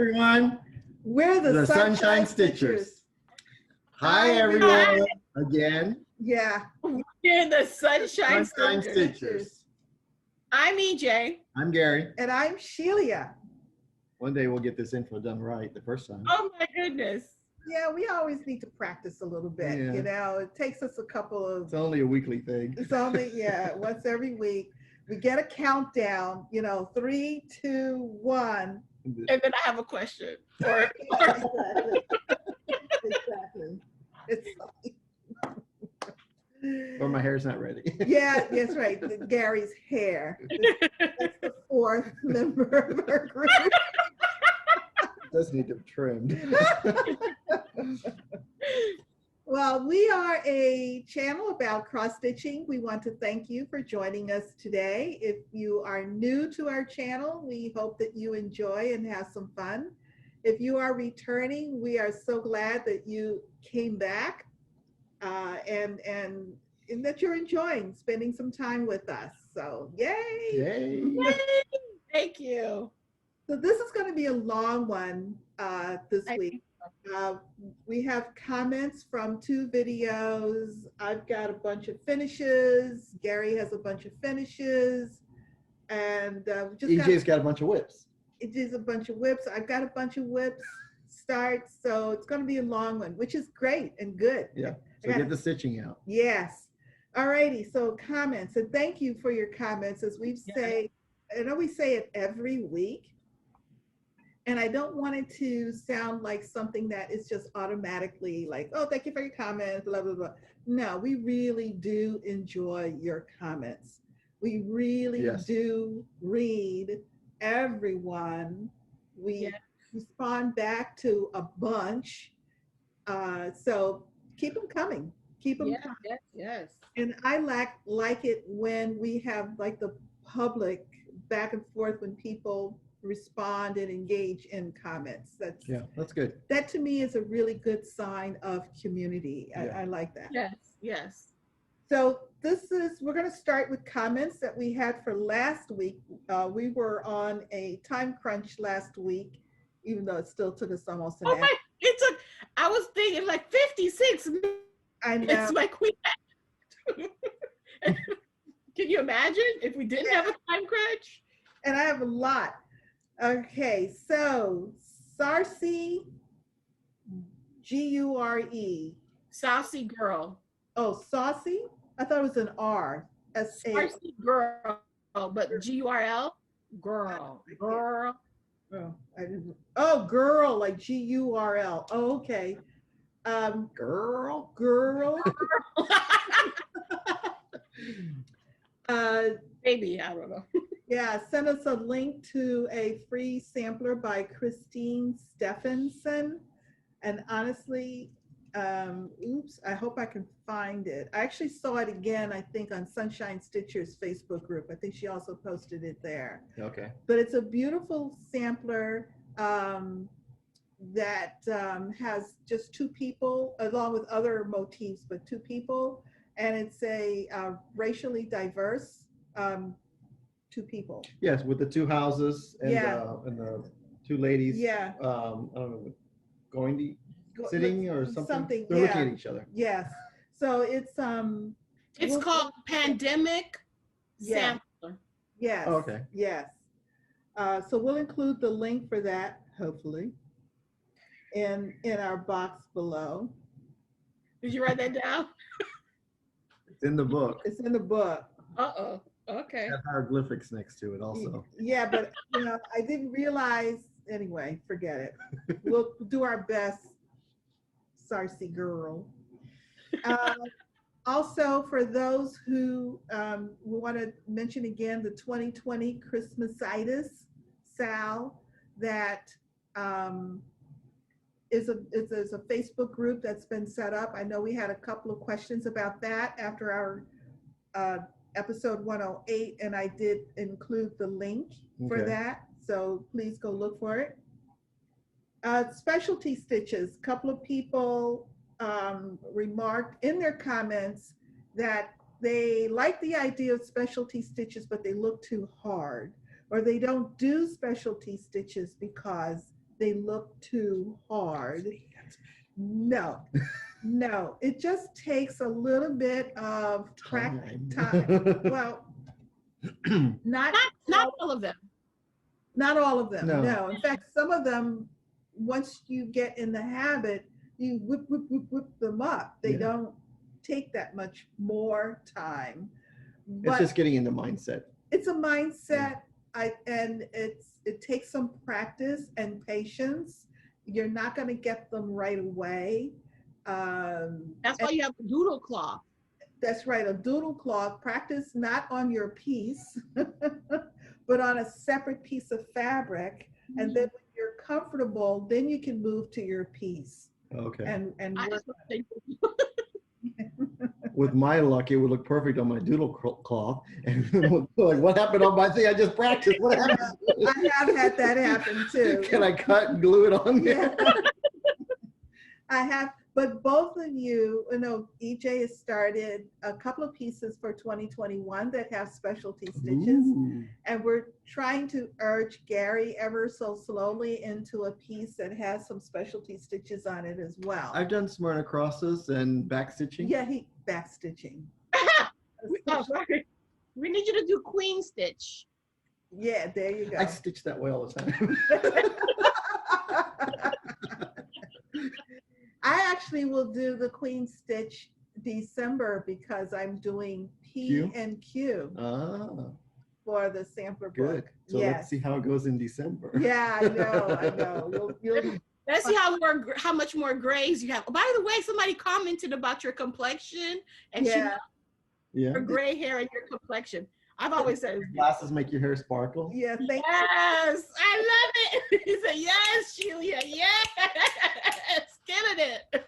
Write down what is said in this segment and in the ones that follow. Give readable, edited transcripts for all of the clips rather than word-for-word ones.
everyone. We're the Sunshine Stitchers. Hi, everyone. Again. Yeah. We're the Sunshine Stitchers. I'm EJ. I'm Gary. And I'm Shelia. One day we'll get this intro done right the first time. Oh my goodness. Yeah, we always need to practice a little bit. Yeah. You know, it takes us a couple of. It's only a weekly thing. It's only, once every week. We get a countdown, 3, 2, 1. And then I have a question. Exactly. It's or my hair's not ready. Yeah, that's right. Gary's hair. That's the fourth member of our group. It does need to be trimmed. Well, we are a channel about cross-stitching. We want to thank you for joining us today. If you are new to our channel, we hope that you enjoy and have some fun. If you are returning, we are so glad that you came back and that you're enjoying spending some time with us. So, yay! Yay! Yay! Thank you. So this is going to be a long one this week. We have comments from 2 videos. I've got a bunch of finishes. Gary has a bunch of finishes. And EJ's got a bunch of whips. It is a bunch of whips. I've got a bunch of whips starts. So it's going to be a long one, which is great and good. Yeah. So get the stitching out. Yes. All righty. So comments. And thank you for your comments. As we say, I know we say it every week. And I don't want it to sound like something that is just automatically like, oh, thank you for your comments, blah, blah, blah. No, we really do enjoy your comments. We really do read everyone. We respond back to a bunch. So keep them coming. Keep them coming. Yes. And I like it when we have like the public back and forth when people respond and engage in comments. That's good. That to me is a really good sign of community. I like that. Yes. So we're going to start with comments that we had for last week. We were on a time crunch last week, even though it still took us almost an hour. I was thinking like 56 minutes. I know. It's like we had. Can you imagine if we didn't have a time crunch? And I have a lot. Okay, so Sarcy, G-U-R-E. Saucy girl. Oh, saucy? I thought it was an R. S-A. Saucy girl, but G-U-R-L? Girl. Girl. Oh, I didn't. Oh, girl, like G-U-R-L. Oh, okay. Girl. Maybe, I don't know. Yeah, send us a link to a free sampler by Christine Stephenson. And honestly, I hope I can find it. I actually saw it again, I think, on Sunshine Stitchers Facebook group. I think she also posted it there. Okay. But it's a beautiful sampler that has just 2 people, along with other motifs, but 2 people. And it's a racially diverse 2 people. Yes, with the 2 houses and the 2 ladies. Yeah. I don't know, sitting or something. They're looking at each other. Yes. So it's called Pandemic Sampler. Yes. Oh, okay. Yes. So we'll include the link for that, hopefully, in our box below. Did you write that down? It's in the book. It's in the book. Uh-oh. Okay. It has hieroglyphics next to it also. Yeah, but I didn't realize. Anyway, forget it. We'll do our best, Sarcy girl. Also, for those who we want to mention again, the 2020 Christmasitis Sal that is a Facebook group that's been set up. I know we had a couple of questions about that after our episode 108, and I did include the link for that. So please go look for it. Specialty stitches. A couple of people remarked in their comments that they like the idea of specialty stitches, but they look too hard, or they don't do specialty stitches because they look too hard. No, no, it just takes a little bit of time. Well, not all of them. Not all of them. No. No. In fact, some of them, once you get in the habit, you whip them up. They don't take that much more time. It's just getting in the mindset. It's a mindset. And it takes some practice and patience. You're not going to get them right away. That's why you have a doodle cloth. That's right, a doodle cloth. Practice not on your piece, but on a separate piece of fabric. And then when you're comfortable, then you can move to your piece. Okay. And work on it. With my luck, it would look perfect on my doodle cloth. And like, what happened on my thing? I just practiced. What happened? I have had that happen too. Can I cut and glue it on there? Yeah. I have, but both of you, EJ has started a couple of pieces for 2021 that have specialty stitches. Ooh. And we're trying to urge Gary ever so slowly into a piece that has some specialty stitches on it as well. I've done Smyrna crosses and back stitching. Yeah, back stitching. We need you to do queen stitch. Yeah, there you go. I stitch that way all the time. I actually will do the queen stitch December because I'm doing P and Q for the sampler book. Good. So let's see how it goes in December. Yeah, I know. Let's see how much more grays you have. Oh, by the way, somebody commented about your complexion and her gray hair and your complexion. I've always said glasses make your hair sparkle. Yeah, yes, I love it. He said, yes, Shelia, yes, killing it.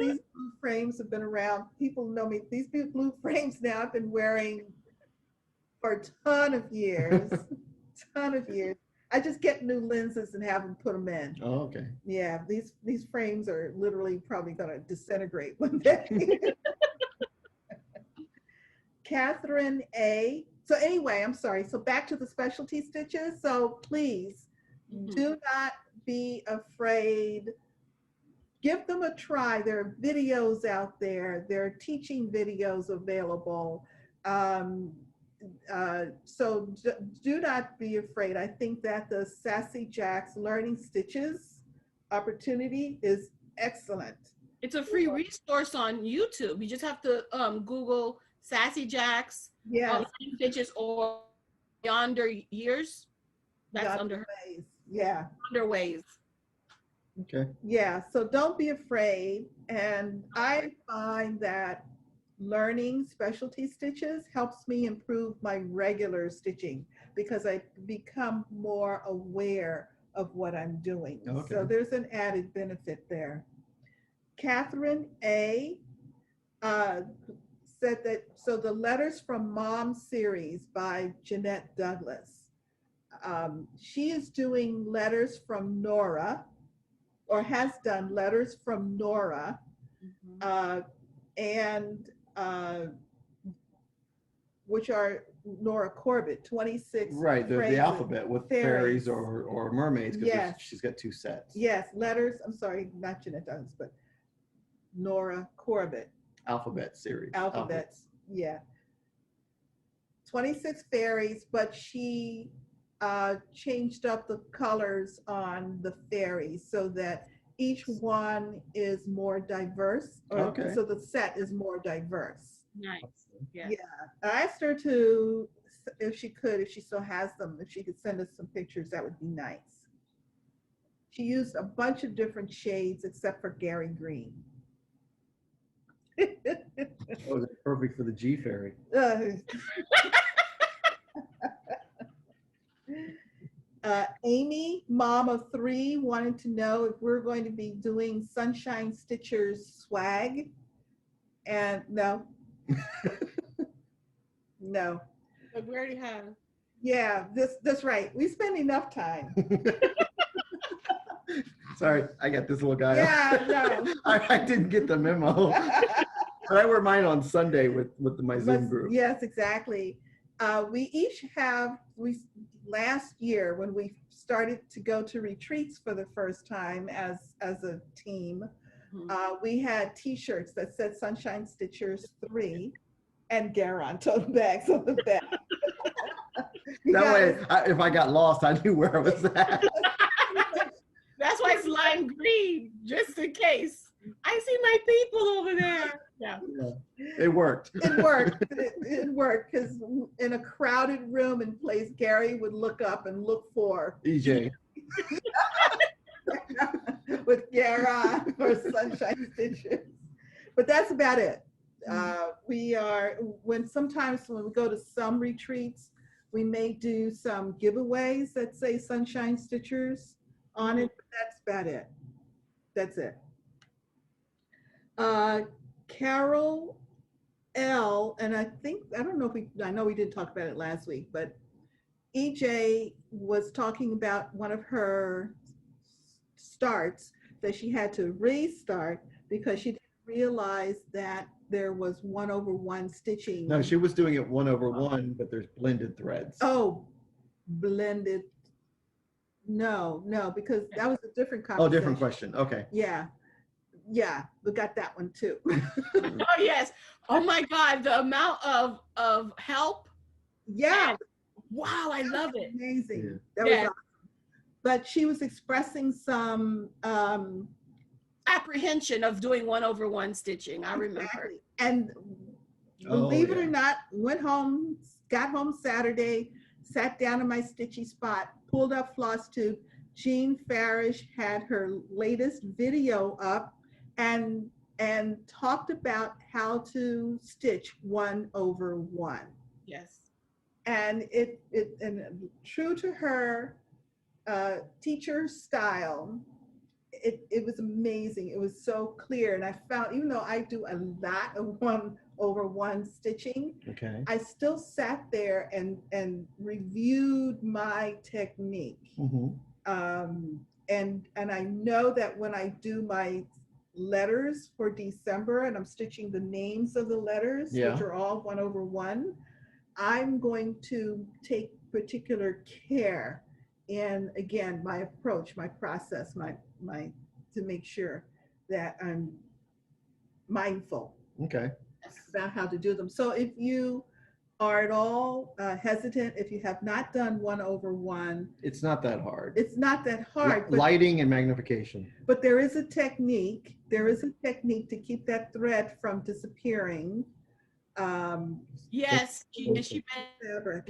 These blue frames have been around. People know me. These blue frames now I've been wearing for a ton of years. I just get new lenses and have them put them in. Oh, okay. Yeah, these frames are literally probably going to disintegrate one day. Catherine A. So anyway, I'm sorry. So back to the specialty stitches. So please do not be afraid. Give them a try. There are videos out there. There are teaching videos available. So do not be afraid. I think that the Sassy Jacks Learning Stitches opportunity is excellent. It's a free resource on YouTube. You just have to Google Sassy Jacks, stitches, or Yonder Years. That's under ways. Yeah. Under ways. Okay. Yeah. So don't be afraid. And I find that learning specialty stitches helps me improve my regular stitching because I become more aware of what I'm doing. Okay. So there's an added benefit there. Catherine A. Said that, so the Letters from Mom series by Jeanette Douglas. She is doing letters from Nora, or has done letters from Nora, which are Nora Corbett, 26. Right, the alphabet with fairies or mermaids, because she's got 2 sets. Yes, letters, I'm sorry, not Jeanette Douglas, but Nora Corbett. Alphabet series. Alphabets, yeah. 26 fairies, but she changed up the colors on the fairies so that each one is more diverse. So the set is more diverse. Nice. Yeah. I asked her to, if she still has them, if she could send us some pictures, that would be nice. She used a bunch of different shades except for Gary Green. Oh, that's perfect for the G fairy. Amy, mom of 3, wanted to know if we're going to be doing Sunshine Stitchers swag. And no. No. But we already have. Yeah, that's right. We spend enough time. Sorry, I got this little guy. Yeah, no. I didn't get the memo. But I wear mine on Sunday with my Zoom group. Yes, exactly. We each have, last year when we started to go to retreats for the first time as a team, we had T-shirts that said Sunshine Stitchers 3 and Garon tote bags on the back. That way, if I got lost, I knew where I was at. That's why it's lime green, just in case. I see my people over there. Yeah. It worked. It worked. It worked because in a crowded room in place, Gary would look up and look for EJ. with Garon or Sunshine Stitches. But that's about it. Sometimes when we go to some retreats, we may do some giveaways that say Sunshine Stitchers on it, but that's about it. That's it. Carol L, and I know we did talk about it last week, but EJ was talking about one of her starts that she had to restart because she didn't realize that there was 1/1 stitching. No, she was doing it 1/1, but there's blended threads. Oh, blended. No, because that was a different conversation. Oh, different question. Okay. Yeah, we got that one too. Oh yes. Oh my God, the amount of help. Yeah. And, wow, I love it. Amazing. Yeah. That was awesome. But she was expressing some apprehension of doing 1/1 stitching. I remember. Exactly. And believe it or not, got home Saturday, sat down in my stitchy spot, pulled up Flosstube. Jean Farish had her latest video up and talked about how to stitch 1/1. Yes. And and true to her teacher style, it was amazing. It was so clear. And I found, even though I do a lot of 1/1 stitching, Okay. I still sat there and reviewed my technique. And I know that when I do my letters for December and I'm stitching the names of the letters, which are all 1/1, I'm going to take particular care in, again, my approach, my process, my to make sure that I'm mindful about how to do them. So if you are at all hesitant, if you have not done 1/1, it's not that hard. It's not that hard. Lighting and magnification. But there is a technique. There is a technique to keep that thread from disappearing. Yes, she mentioned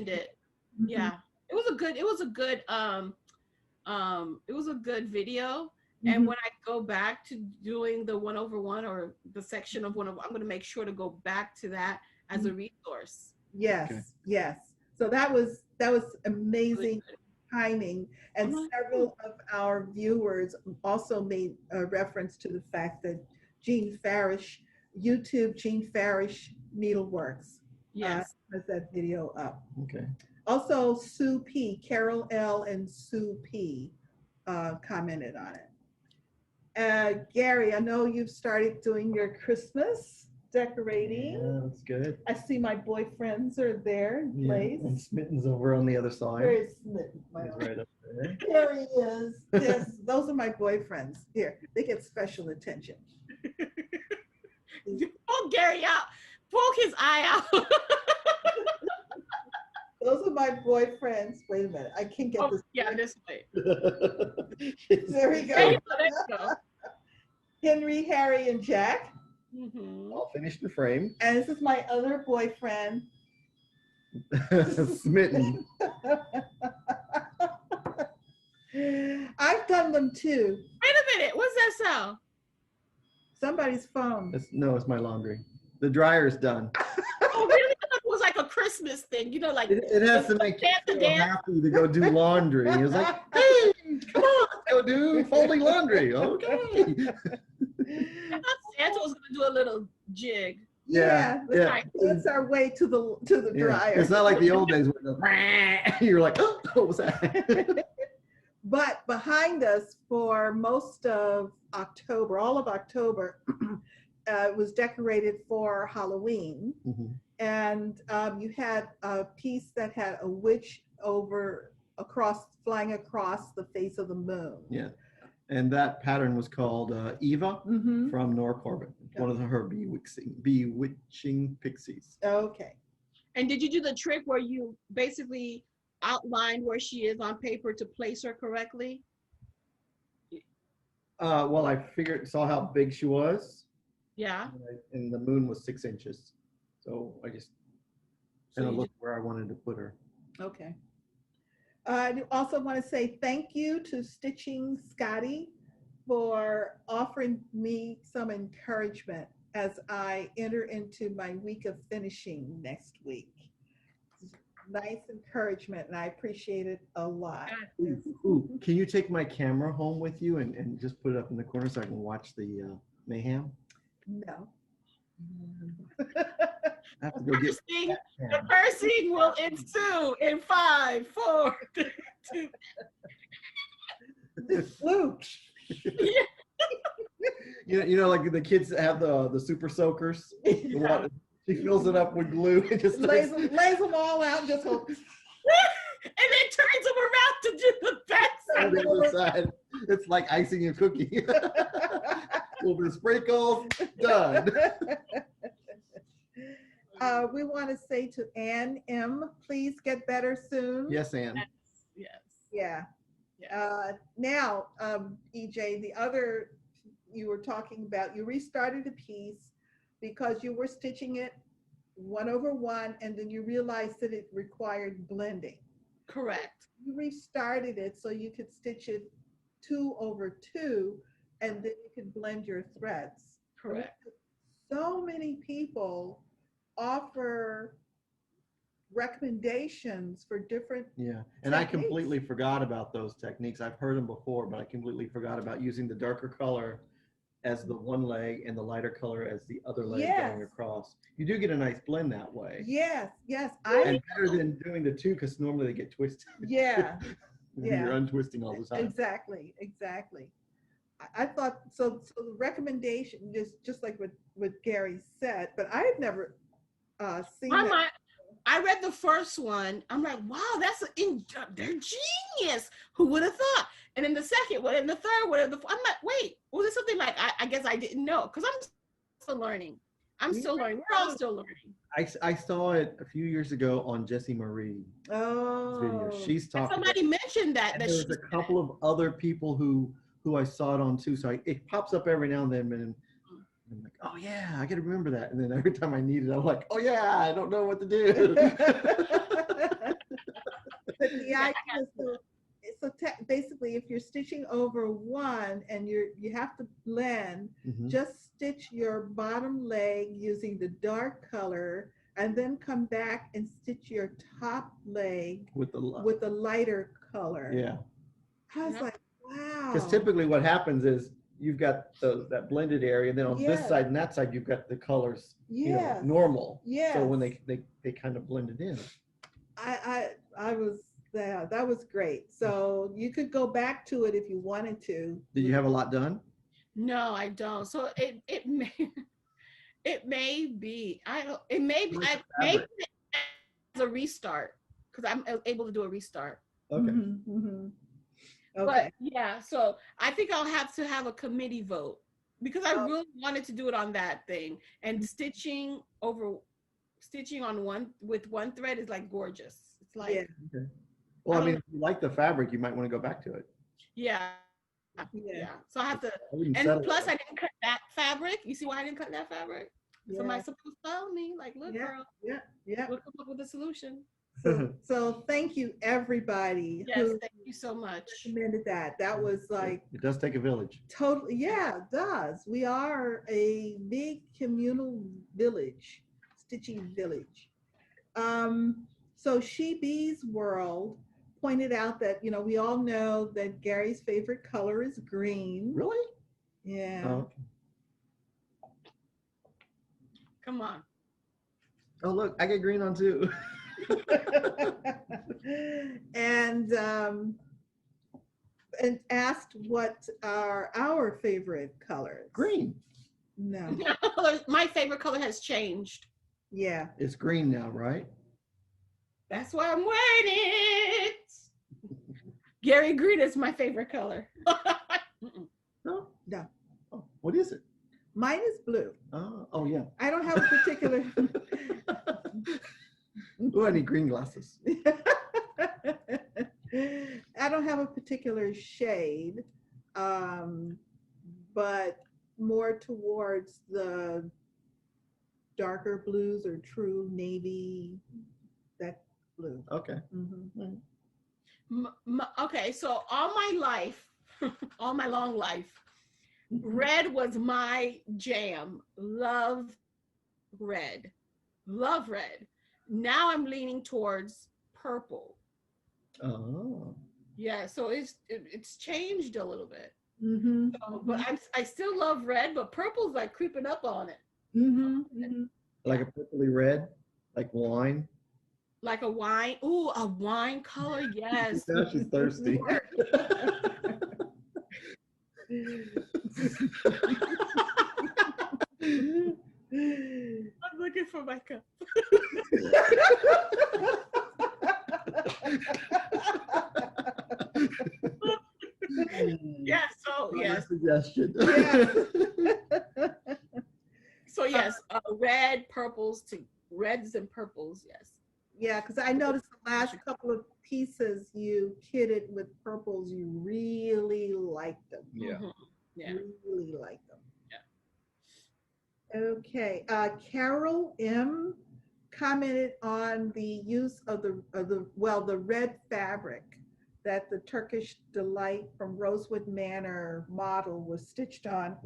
it. Yeah, it was a good video. And when I go back to doing the 1/1 or the section of 1/1, I'm going to make sure to go back to that as a resource. Yes, yes. So that was amazing timing. And several of our viewers also made a reference to the fact that Jean Farish, YouTube Jean Farish Needleworks, has that video up. Okay. Also, Sue P, Carol L and Sue P commented on it. Gary, I know you've started doing your Christmas decorating. Yeah, that's good. I see my boyfriends are there in place. And Smitten's over on the other side. Where is Smitten? He's right up there. There he is. Yes, those are my boyfriends. Here, they get special attention. Poke Gary out. Poke his eye out. Those are my boyfriends. Wait a minute. I can't get this. Yeah, this way. There we go. Let's go. Henry, Harry, and Jack. I'll finish the frame. And this is my other boyfriend. Smitten. I've done them too. Wait a minute. What's that sound? Somebody's phone. No, it's my laundry. The dryer's done. Oh, really? I thought it was like a Christmas thing. You know, like it has to make you feel happy to go do laundry. It's like, hey, come on, let's go do folding laundry. Okay. I thought Santa was gonna do a little jig. Yeah. That's our way to the dryer. It's not like the old days where it goes, you're like, oh, what was that? But behind us for most of October, all of October, was decorated for Halloween. And you had a piece that had a witch over flying across the face of the moon. Yeah. And that pattern was called Eva Mm-hmm. from Nora Corbett, one of her bewitching pixies. Okay. And did you do the trick where you basically outlined where she is on paper to place her correctly? Well, I saw how big she was. Yeah. And the moon was 6 inches. So I just kind of looked where I wanted to put her. Okay. I also want to say thank you to Stitching Scotty for offering me some encouragement as I enter into my week of finishing next week. Nice encouragement, and I appreciate it a lot. Ooh, can you take my camera home with you and just put it up in the corner so I can watch the mayhem? No. I have to go get the cursing will ensue in 5, 4, 3, 2. Luke. You know, like the kids that have the super soakers. The water, she fills it up with glue and just lays them all out and just hope. And then turns them around to do the back on the other side. It's like icing a cookie. With the sprinkles, done. We want to say to Ann M, please get better soon. Yes, Ann. Yes. Yeah. Now, EJ, the other you were talking about, you restarted a piece because you were stitching it 1/1, and then you realized that it required blending. Correct. You restarted it so you could stitch it 2/2, and then you could blend your threads. Correct. So many people offer recommendations for different and I completely forgot about those techniques. I've heard them before, but I completely forgot about using the darker color as the one leg and the lighter color as the other leg going across. You do get a nice blend that way. Yes. And better than doing the two, because normally they get twisted. Yeah. You're untwisting all the time. Exactly. I thought so. The recommendation, just like what Gary said, but I had never seen that. I read the first one. I'm like, wow, they're genius. Who would have thought? And then the second one, and the third one, I'm like, wait, was it something like I guess I didn't know, because I'm still learning. We're all still learning. I saw it a few years ago on Jessie Marie's video. She's talking. Somebody mentioned that. There's a couple of other people who I saw it on too. So it pops up every now and then, and I'm like, oh yeah, I got to remember that. And then every time I need it, I'm like, oh yeah, I don't know what to do. But the idea is basically, if you're stitching over one and you have to blend, just stitch your bottom leg using the dark color, and then come back and stitch your top leg with the lighter color. Yeah. I was like, wow. Because typically what happens is you've got that blended area, and then on this side and that side, you've got the colors normal. Yeah. So when they kind of blended in. I was there. That was great. So you could go back to it if you wanted to. Did you have a lot done? No, I don't. So it may be as a restart, because I'm able to do a restart. Okay. Okay. But yeah, so I think I'll have to have a committee vote, because I really wanted to do it on that thing, and stitching on one thread is like gorgeous. It's like Okay. Well, I mean, if you like the fabric, you might want to go back to it. Yeah. So I have to, and plus I didn't cut that fabric. You see why I didn't cut that fabric? Somebody's supposed to tell me, like, look, girl, we'll come up with a solution. So thank you, everybody. Yes, thank you so much. Recommended that. That was like, it does take a village. Totally, yeah, it does. We are a big communal village, stitching village. So She Bee's World pointed out that, we all know that Gary's favorite color is green. Really? Yeah. Oh, okay. Come on. Oh, look, I get green on too. and asked what are our favorite colors. Green. No. My favorite color has changed. Yeah. It's green now, right? That's why I'm wearing it. Gary Green is my favorite color. No? No. Oh, what is it? Mine is blue. Oh yeah. I don't have a particular. Oh, I need green glasses. I don't have a particular shade, but more towards the darker blues or true navy, that blue. Okay. Mm-hmm. Okay, so all my life, all my long life, red was my jam. Love red. Love red. Now I'm leaning towards purple. Oh. Yeah, so it's changed a little bit. Mm-hmm. So, but I still love red, but purple's like creeping up on it. Mm-hmm. Mm-hmm. Like a purpley red, like wine. Like a wine. Ooh, a wine color. Yes. Now she's thirsty. I'm looking for my cup. Yeah, so yes. Suggestion. Yeah. So yes, red, purples to reds and purples, yes. Yeah, because I noticed the last couple of pieces you kitted with purples, you really liked them. Yeah. Mm-hmm. Yeah. Really liked them. Yeah. Okay. Carol M commented on the use of the red fabric that the Turkish Delight from Rosewood Manor model was stitched on,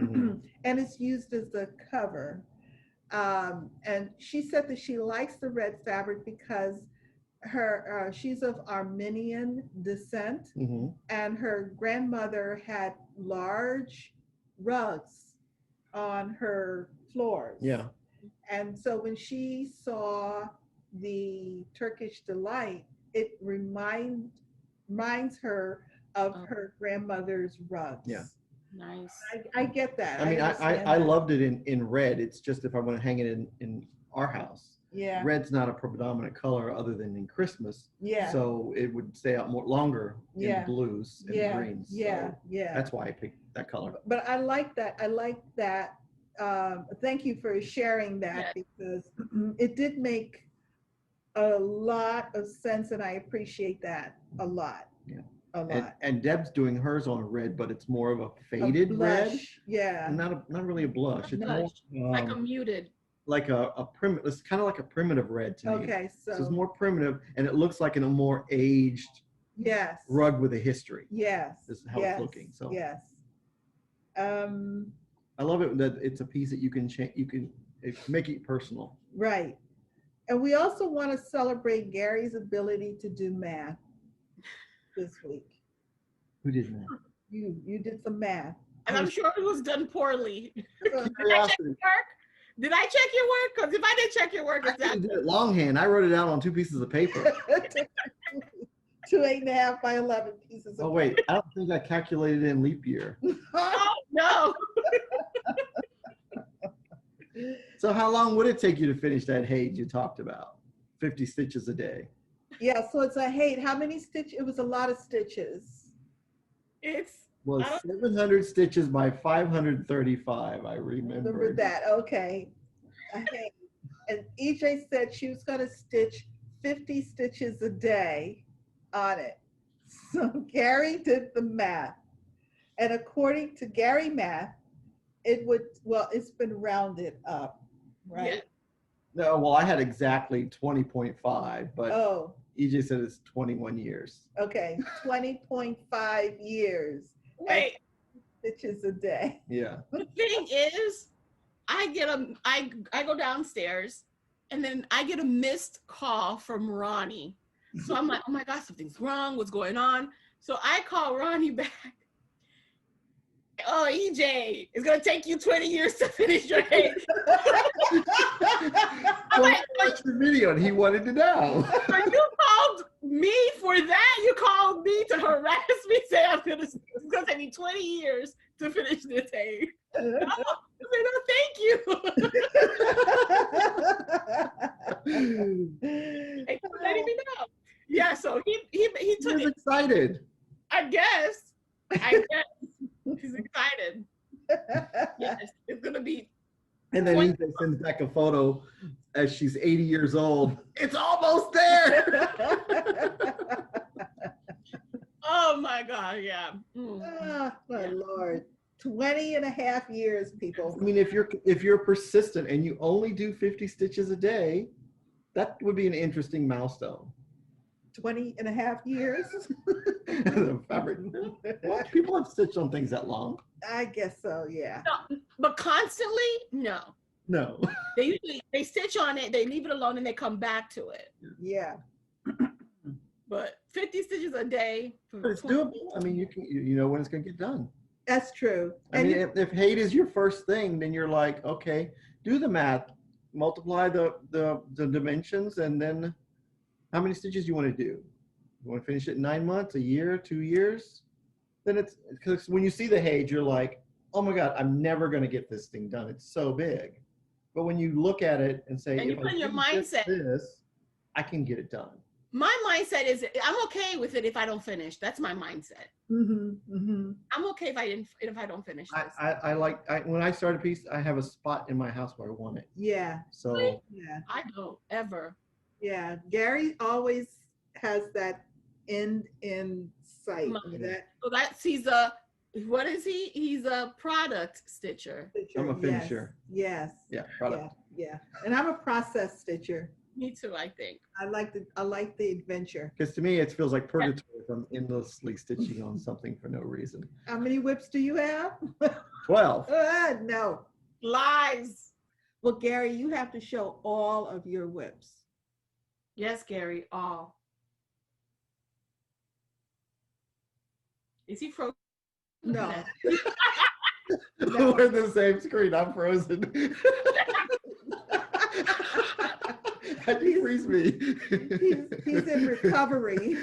and it's used as the cover. And she said that she likes the red fabric because she's of Armenian descent, and her grandmother had large rugs on her floors. Yeah. And so when she saw the Turkish Delight, it reminds her of her grandmother's rugs. Yeah. Nice. I get that. I mean, I loved it in red. It's just if I want to hang it in our house. Yeah. Red's not a predominant color other than in Christmas. Yeah. So it would stay out longer Yeah. in blues and Yeah. greens. Yeah. So Yeah. that's why I picked that color. But I like that. I like that. Thank you for sharing that, because it did make a lot of sense, and I appreciate that a lot. Yeah. A lot. And Deb's doing hers on a red, but it's more of a faded red. Blush. Yeah. And not really a blush. It's more Like a muted. like a primitive. It's kind of like a primitive red to me. Okay. So it's So more primitive, and it looks like in a more aged yes. rug with a history. Yes. This is how yes. it's looking. So Yes. I love it that it's a piece that you can change. You can make it personal. Right. And we also want to celebrate Gary's ability to do math this week. Who did that? You did some math. And I'm sure it was done poorly. So, Did I check your work? Because if I didn't check your work, I exactly. did it longhand. I wrote it out on 2 pieces of paper. 2 8.5 by 11 pieces of Oh wait, I don't think I calculated in leap year. Oh, no. So how long would it take you to finish that Haid you talked about? 50 stitches a day. Yeah, so it's a Haid. How many stitches? It was a lot of stitches. It's Well, 700 stitches by 535, I remember. Remember that? Okay. A Haid. And EJ said she was going to stitch 50 stitches a day on it. So Gary did the math. And according to Gary math, it would, well, it's been rounded up, right? Yeah. No, well, I had exactly 20.5, but Oh, EJ said it's 21 years. okay. 20.5 years. Wait. Stitches a day. Yeah. The thing is, I go downstairs, and then I get a missed call from Ronnie. So I'm like, oh my God, something's wrong. What's going on? So I call Ronnie back. Oh, EJ, it's gonna take you 20 years to finish your Haid. So I watched the video and he wanted to know. So you called me for that? You called me to harass me, say it's gonna take me 20 years to finish this Haid. I said, no, thank you. Thanks for letting me know. Yeah, so he He took was it. excited. And then EJ sends back a photo as she's 80 years old. It's almost there. Oh my God, yeah. Oh, my Lord. 20 and a half years, people. I mean, if you're persistent and you only do 50 stitches a day, that would be an interesting milestone. 20 and a half years? The fabric. What? People have stitched on things that long. I guess so, yeah. No, but constantly, no. No. They stitch on it, they leave it alone, and they come back to it. Yeah. But 50 stitches a day. But it's doable. I mean, you know when it's going to get done. That's true. I mean, if hate is your first thing, then you're like, okay, do the math, multiply the dimensions, and then how many stitches you want to do? You want to finish it in 9 months, a year, 2 years? Then it's, because when you see the hate, you're like, oh my God, I'm never going to get this thing done. It's so big. But when you look at it and say, and you put in your mindset, this, I can get it done. My mindset is I'm okay with it if I don't finish. That's my mindset. I'm okay if I don't finish this. When I start a piece, I have a spot in my house where I want it. Yeah. So yeah. I don't ever. Yeah. Gary always has that end in sight. So what is he? He's a product stitcher. I'm a finisher. Yes. Yeah. Product. Yeah. And I'm a process stitcher. Me too, I think. I like the adventure. Because to me, it feels like purgatory if I'm endlessly stitching on something for no reason. How many whips do you have? 12. No. Lies. Well, Gary, you have to show all of your whips. Yes, Gary, all. Is he frozen? No. We're in the same screen. I'm frozen. How do you freeze me? He's in recovery.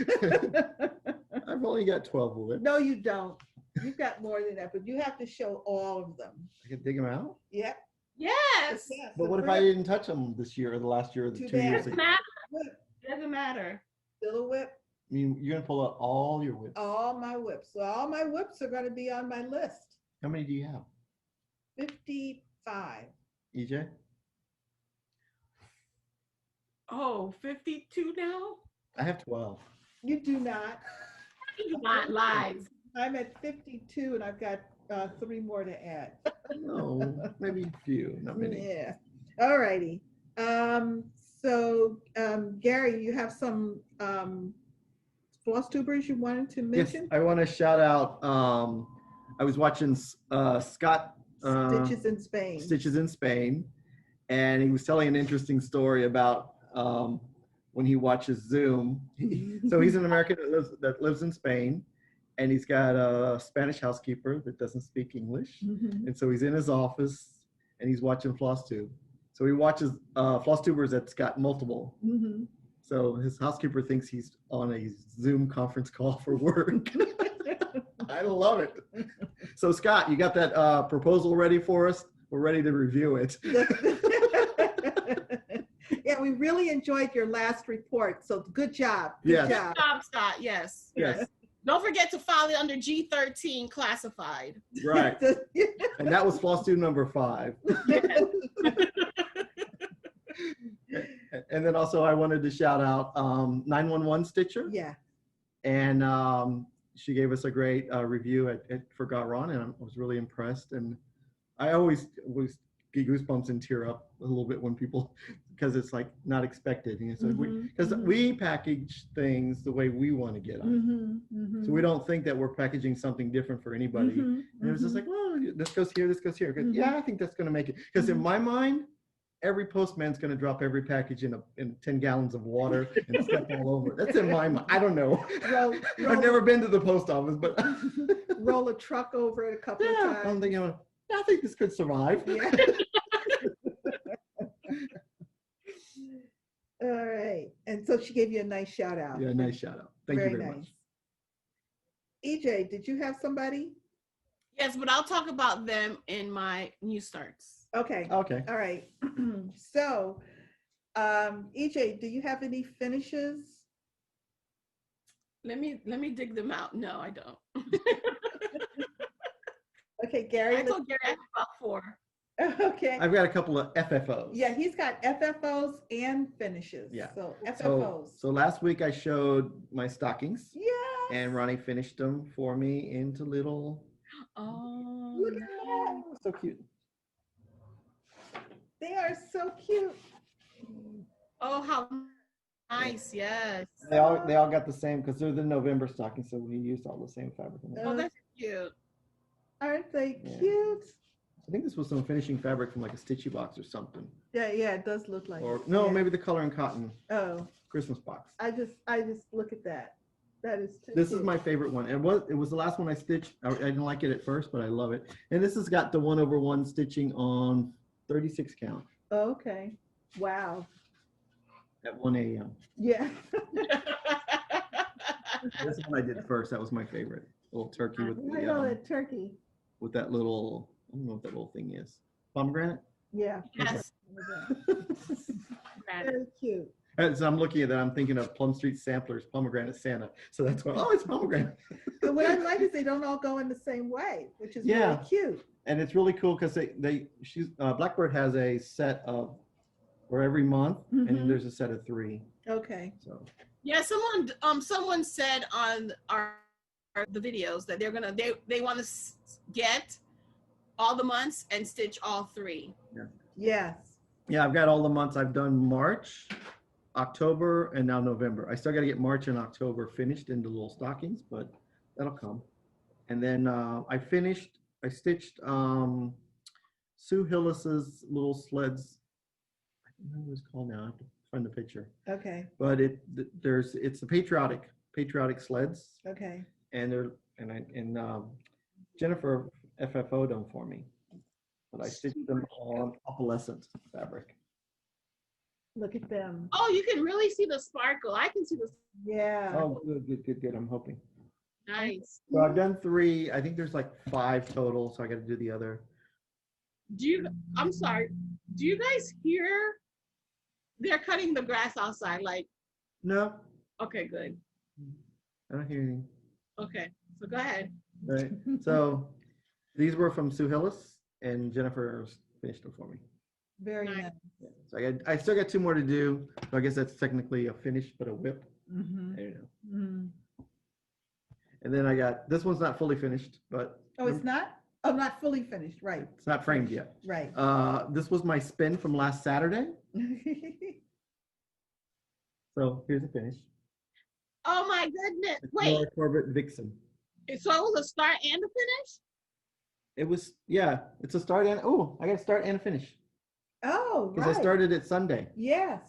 I've only got 12 whips. No, you don't. You've got more than that, but you have to show all of them. I can dig them out? Yep. Yes. But what if I didn't touch them this year or the last year or the 2 years ago? Doesn't matter. Still a whip. I mean, you're going to pull out all your whips. All my whips. So all my whips are going to be on my list. How many do you have? 55. EJ? Oh, 52 now? I have 12. You do not. You do not. Lies. I'm at 52 and I've got 3 more to add. No, maybe a few, not many. Yeah. All righty. So Gary, you have some Flosstubers you wanted to mention? Yes, I want to shout out. I was watching Scott Stitches in Spain. Stitches in Spain, and he was telling an interesting story about when he watches Zoom. So he's an American that lives in Spain, and he's got a Spanish housekeeper that doesn't speak English, and so he's in his office and he's watching Flosstube. So he watches Flosstubers that's got multiple. So his housekeeper thinks he's on a Zoom conference call for work. I love it. So Scott, you got that proposal ready for us? We're ready to review it. Yeah, we really enjoyed your last report. So good job. Good Yes. job. Good job, Scott. Yes. Yes. Don't forget to file it under G13 classified. Right. And that was Flosstube number 5. Yes. And then also I wanted to shout out 911 Stitcher. Yeah. And she gave us a great review at Forgot Ron, and I was really impressed. And I always get goosebumps and tear up a little bit when people, because it's like not expected. And so because we package things the way we want to get them. So we don't think that we're packaging something different for anybody. And it was just like, well, this goes here, this goes here. Yeah, I think that's going to make it. Because in my mind, every postman's going to drop every package in 10 gallons of water and step all over. That's in my mind. I don't know. I've never been to the post office, but roll a truck over it a couple of times. I'm thinking, I think this could survive. Yeah. All right. And so she gave you a nice shout out. Yeah, nice shout out. Thank you very nice. much. EJ, did you have somebody? Yes, but I'll talk about them in my new starts. Okay. Okay. All right. So, EJ, do you have any finishes? Let me dig them out. No, I don't. Okay, Gary. I told Gary I have about 4. Okay. I've got a couple of FFOs. Yeah, he's got FFOs and finishes. Yeah. So FFOs. So last week I showed my stockings. Yeah. And Ronnie finished them for me into little. Oh, Look at that. So cute. They are so cute. oh, how nice! Yes. They all got the same because they're the November stockings, so we used all the same fabric. In Oh, that's cute. Aren't they Yeah. cute? I think this was some finishing fabric from like a stitchy box or something. Yeah, it does look like. Or it. no, Yeah. maybe the color and cotton Oh, Christmas box. I just look at that. That is too This cute. is my favorite one. It was the last one I stitched. I didn't like it at first, but I love it. And this has got the 1/1 stitching on 36 count Oh, okay. Wow. at 1 a.m. Yeah. This one I did first. That was my favorite. Little turkey with I know that turkey. with that little, I don't know what that little thing is. Pomegranate? Yeah. Yes. Very cute. And so I'm looking at that, I'm thinking of Plum Street Samplers, Pomegranate Santa. So that's why, oh, it's pomegranate. But what I like is they don't all go in the same way, which is Yeah. really cute. And it's really cool because Blackbird has a set of, for every month, Mhm. and there's a set of 3. Okay. So Yeah, someone said on the videos that they want to get all the months and stitch all 3. Yes. yeah, I've got all the months. I've done March, October, and now November. I still got to get March and October finished into little stockings, but that'll come. And then I stitched Sue Hillis's little sleds. I don't know what it's called now. I have to find the picture. Okay. But it's the patriotic sleds, Okay. and Jennifer FFO'd them for me. But I stitched them on opalescent fabric. Look at them. Oh, you can really see the sparkle. I can see the Yeah. Oh, good. I'm hoping. nice. So I've done 3. I think there's like 5 total, so I got to do the other. I'm sorry. Do you guys hear? They're cutting the grass outside. Like, No, okay, good. I don't hear anything. Okay, so go ahead. Right. So these were from Sue Hillis, and Jennifer finished them for me. Very Nice. nice. Yeah. So I still got 2 more to do. So I guess that's technically a finish, but a whip. Mm-hmm. I don't know. Mm-hmm. And then I got, this one's not fully finished, but Oh, it's not? Oh, not fully finished. Right. it's not framed yet. Right. This was my spin from last Saturday. So here's the finish. Oh my goodness! It's Wait, Laura Corbett Vixen. so it was a start and a finish? It was, yeah, it's a start and, oh, I got a start and a finish. Oh, Because right. I started it Sunday. Yes.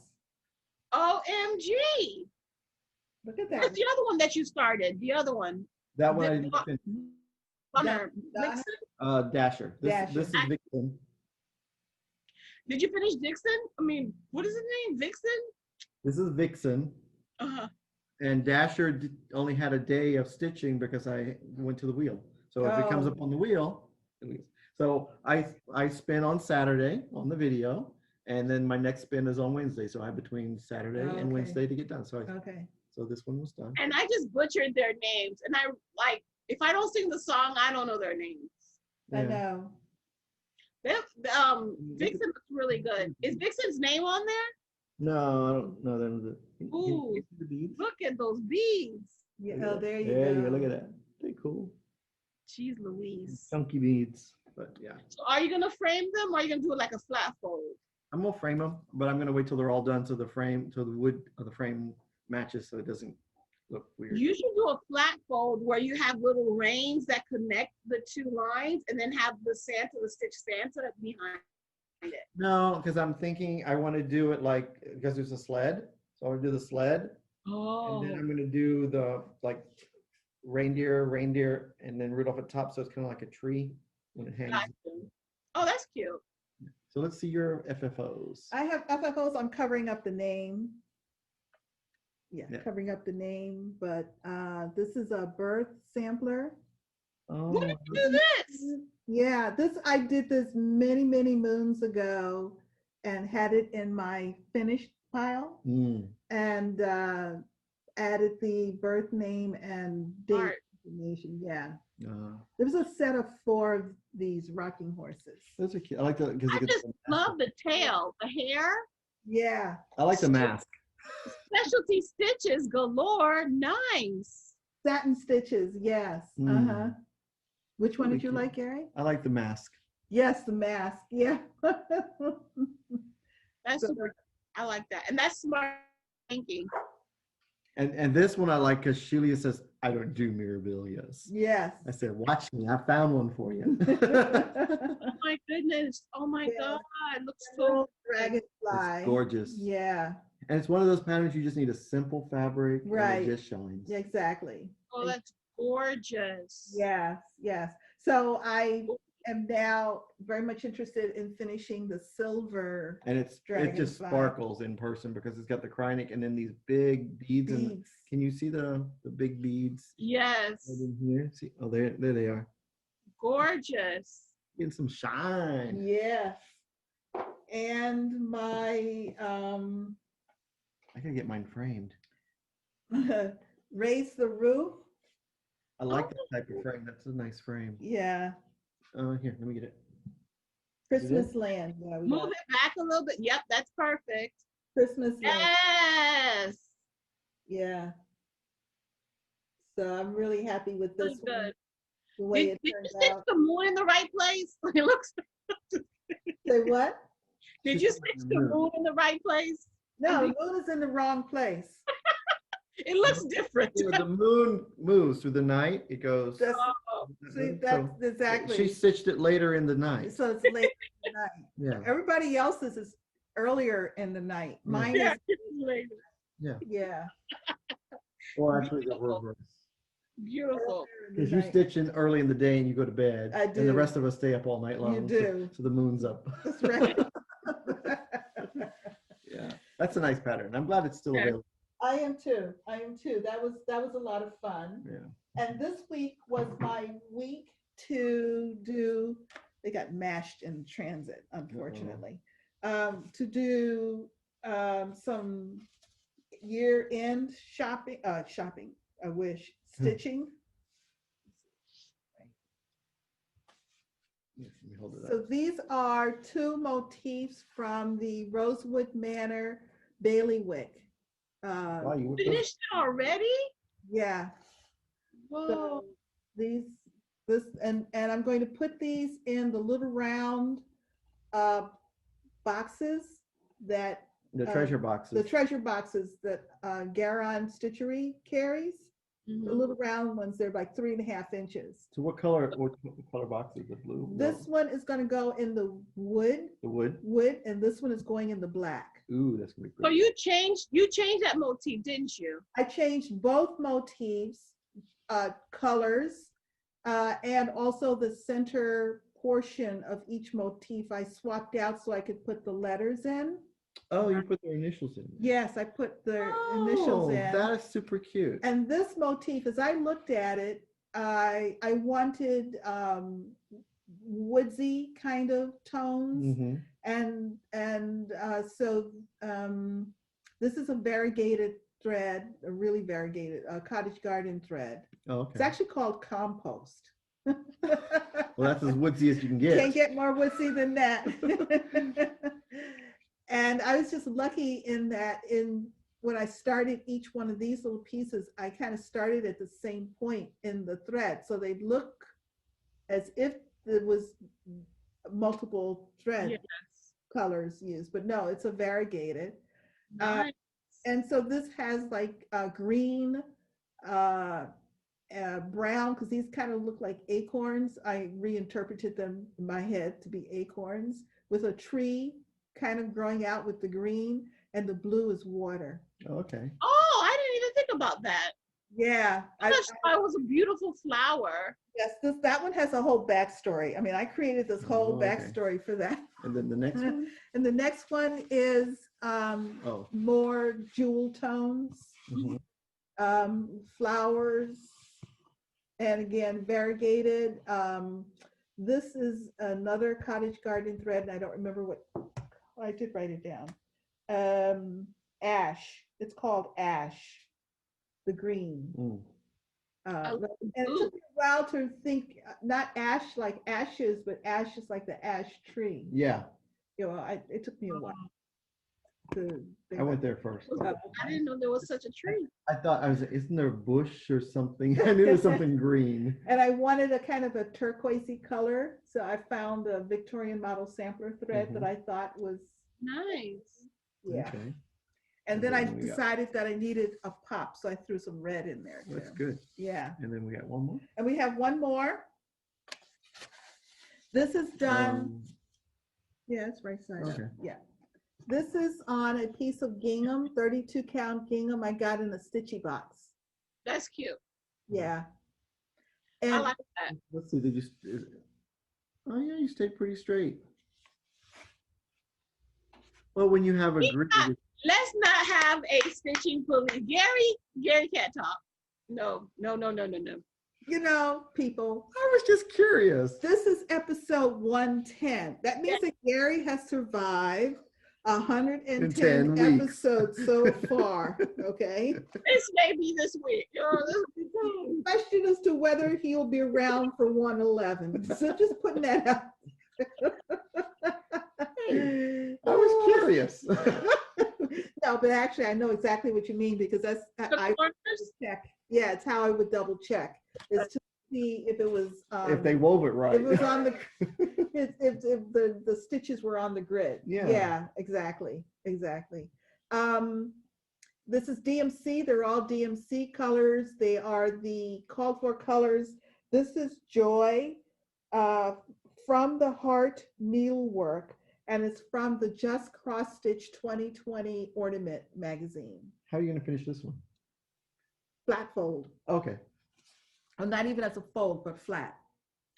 OMG! Look at that. What's the other one that you started? The other one. That one I The- didn't finish. Bummer. Donna? Vixen? Dasher. Dasher. This is Vixen. Did you finish Dixon? I mean, what is his name? Vixen? This is Vixen. Uh-huh. And Dasher only had a day of stitching because I went to the wheel. So if it comes Oh. up on the wheel, it leaves. So I spin on Saturday on the video, and then my next spin is on Wednesday. So I have between Saturday Oh, and okay. Wednesday to get done. So Okay. so this one was done. And I just butchered their names. And I like, if I don't sing the song, I don't know their names. I Yeah. know. Vixen looks really good. Is Vixen's name on there? No, I don't know them. Ooh. The beads. Look at those beads. Yeah. Look at Oh, that. there you There go. you go. Look at that. They're cool. Jeez Louise. Chunky beads. But yeah, So are you gonna frame them, or are you gonna do it like a flat fold? I'm gonna frame them, but I'm gonna wait till they're all done so the wood of the frame matches so it doesn't look weird. You should do a flat fold where you have little reins that connect the 2 lines, and then have the stitch Santa behind it. No, because I'm thinking I want to do it like, because there's a sled. So I'm gonna do the sled, Oh, and then I'm gonna do the like reindeer, and then Rudolph at top. So it's kind of like a tree when it hangs. gotcha. Oh, that's cute. So let's see your FFOs. I have FFOs. I'm covering up the name. Yeah, Yeah. covering up the name. But this is a birth sampler. Oh, What did you do this? Yeah, I did this many, many moons ago and had it in my finished pile mm. and added the birth name and date Art. information. Yeah. Uh, There was a set of 4 of these rocking horses. those are cute. I like the because I just love the tail, the hair. Yeah. I like the mask. Specialty stitches galore. Nice. Satin stitches. Yes. Mm. Which one Really did you cute. like, Gary? I like the mask. Yes, the mask. Yeah. That's super. I like that, and that's smart thinking. And this one I like because Shelia says, I don't do mirabilias. Yes. I said, watch me. I found one for you. Oh my goodness. Oh my Yeah. God. It looks so Dragonfly. It's gorgeous. Yeah. And it's one of those patterns you just need a simple fabric Right. and it just shines. Yeah, exactly. Oh, that's gorgeous. Yes, yes. So I am now very much interested in finishing the silver And it just Dragonfly. sparkles in person because it's got the Kreinik and then these big beads. And beads. can you see the big beads Yes. right in here? See, oh, there they are. Gorgeous. Getting some shine. Yes. And my I gotta get mine framed. raise the roof. I like that type of frame. That's a nice frame. Yeah. Here, let me get it. Christmas land. Yeah, we Move got it back a little bit. Yep, that's perfect. Christmas land. Yes. Yeah. So I'm really happy with this Really one. good. The way Did it you turns stitch out. the moon in the right place? It looks. Say what? Did you stitch the moon in the right place? No, the moon is in the wrong place. It looks different. You know, the moon moves through the night. It goes. That's, Oh, see, that's So, exactly. She stitched it later in the night. So it's late in the night. Yeah. Everybody else's is earlier in the night. Mine yeah, is, it's later. Yeah. yeah. Or actually the Beautiful. reverse. Beautiful. earlier in the Because you're night. stitching early in the day and you go to bed. I And the do. rest of us stay up all night long. You so- do. So the moon's up. That's right. Yeah. That's a nice pattern. I'm glad it's still Yeah. available. I am too. I am too. That was a lot of fun. Yeah. And this week was my week to do, they got mashed in transit, unfortunately. To do some year-end shopping, I wish, stitching. Yeah, let me hold it So up. these are 2 motifs from the Rosewood Manor bailiwick. Wow, you went Finished it already? Yeah. Whoa. So this and I'm going to put these in the little round boxes that the treasure boxes. the treasure boxes that Garon Stitchery carries. The Mhm. little round ones, they're like 3.5 inches. So what color box is the blue? This one is going to go in the wood, The wood? and this one is going in the black. Ooh, that's gonna be So great. you changed that motif, didn't you? I changed both motifs, colors, and also the center portion of each motif I swapped out so I could put the letters in. Oh, you put their initials in. Yes, I put the initials Oh, in. that is super cute. And this motif, as I looked at it, I wanted woodsy kind of tones. Mhm. And so this is a variegated thread, a really variegated cottage garden thread. Oh, It's okay. actually called compost. Well, that's as woodsy as you can get. Can't get more woodsy than that. And I was just lucky in that when I started each one of these little pieces, I kind of started at the same point in the thread. So they look as if there was multiple thread Yes. colors used, but no, it's a variegated. Nice. And so this has like green, brown, because these kind of look like acorns. I reinterpreted them in my head to be acorns with a tree kind of growing out with the green, and the blue is water. Oh, okay. Oh, I didn't even think about that. Yeah. I thought it was a beautiful flower. Yes, that one has a whole backstory. I mean, I created this whole Oh, okay. backstory for that. And then the next one? And the next one is Oh. more jewel tones, Mhm. flowers, and again, variegated. This is another cottage garden thread, and I don't remember what, I did write it down. Ash, it's called Ash, the green. Mm. And it took me a while to think, not ash like ashes, but ashes like the ash tree. Yeah, You know, it took me a while to think I went there first. I didn't know there was such a tree. I thought isn't there a bush or something? I knew there was something green. And I wanted a kind of a turquoisey color, so I found a Victorian model sampler thread that I thought was Nice. yeah. Okay. And then I decided that I needed a pop, so I threw some red in there too. That's good. Yeah. And then we got one more. And we have one more. This is done. Yeah, it's right side up. Yeah. This is on a piece of gingham, 32 count gingham I got in a stitchy box. That's cute. Yeah. And I like that. Let's see, oh yeah, you stayed pretty straight. Well, when you have a grid. Let's not have a stitching bully. Gary can't talk. No. you know, people, I was just curious. this is episode 110. That means that Gary has survived 110 10 weeks. episodes so far. Okay. This may be this week. Question as to whether he'll be around for 111. So just putting that out. I was curious. No, but actually, I know exactly what you mean because that's I check. Yeah, it's how I would double check is to see if it was if they wove it right. if it was on the if the stitches were on the grid. Yeah. Exactly. This is DMC. They're all DMC colors. They are the called for colors. This is Joy from the Heart Needlework, and it's from the Just Cross Stitch 2020 Ornament magazine. How are you going to finish this one? Flat fold. Okay. Or not even as a fold, but flat.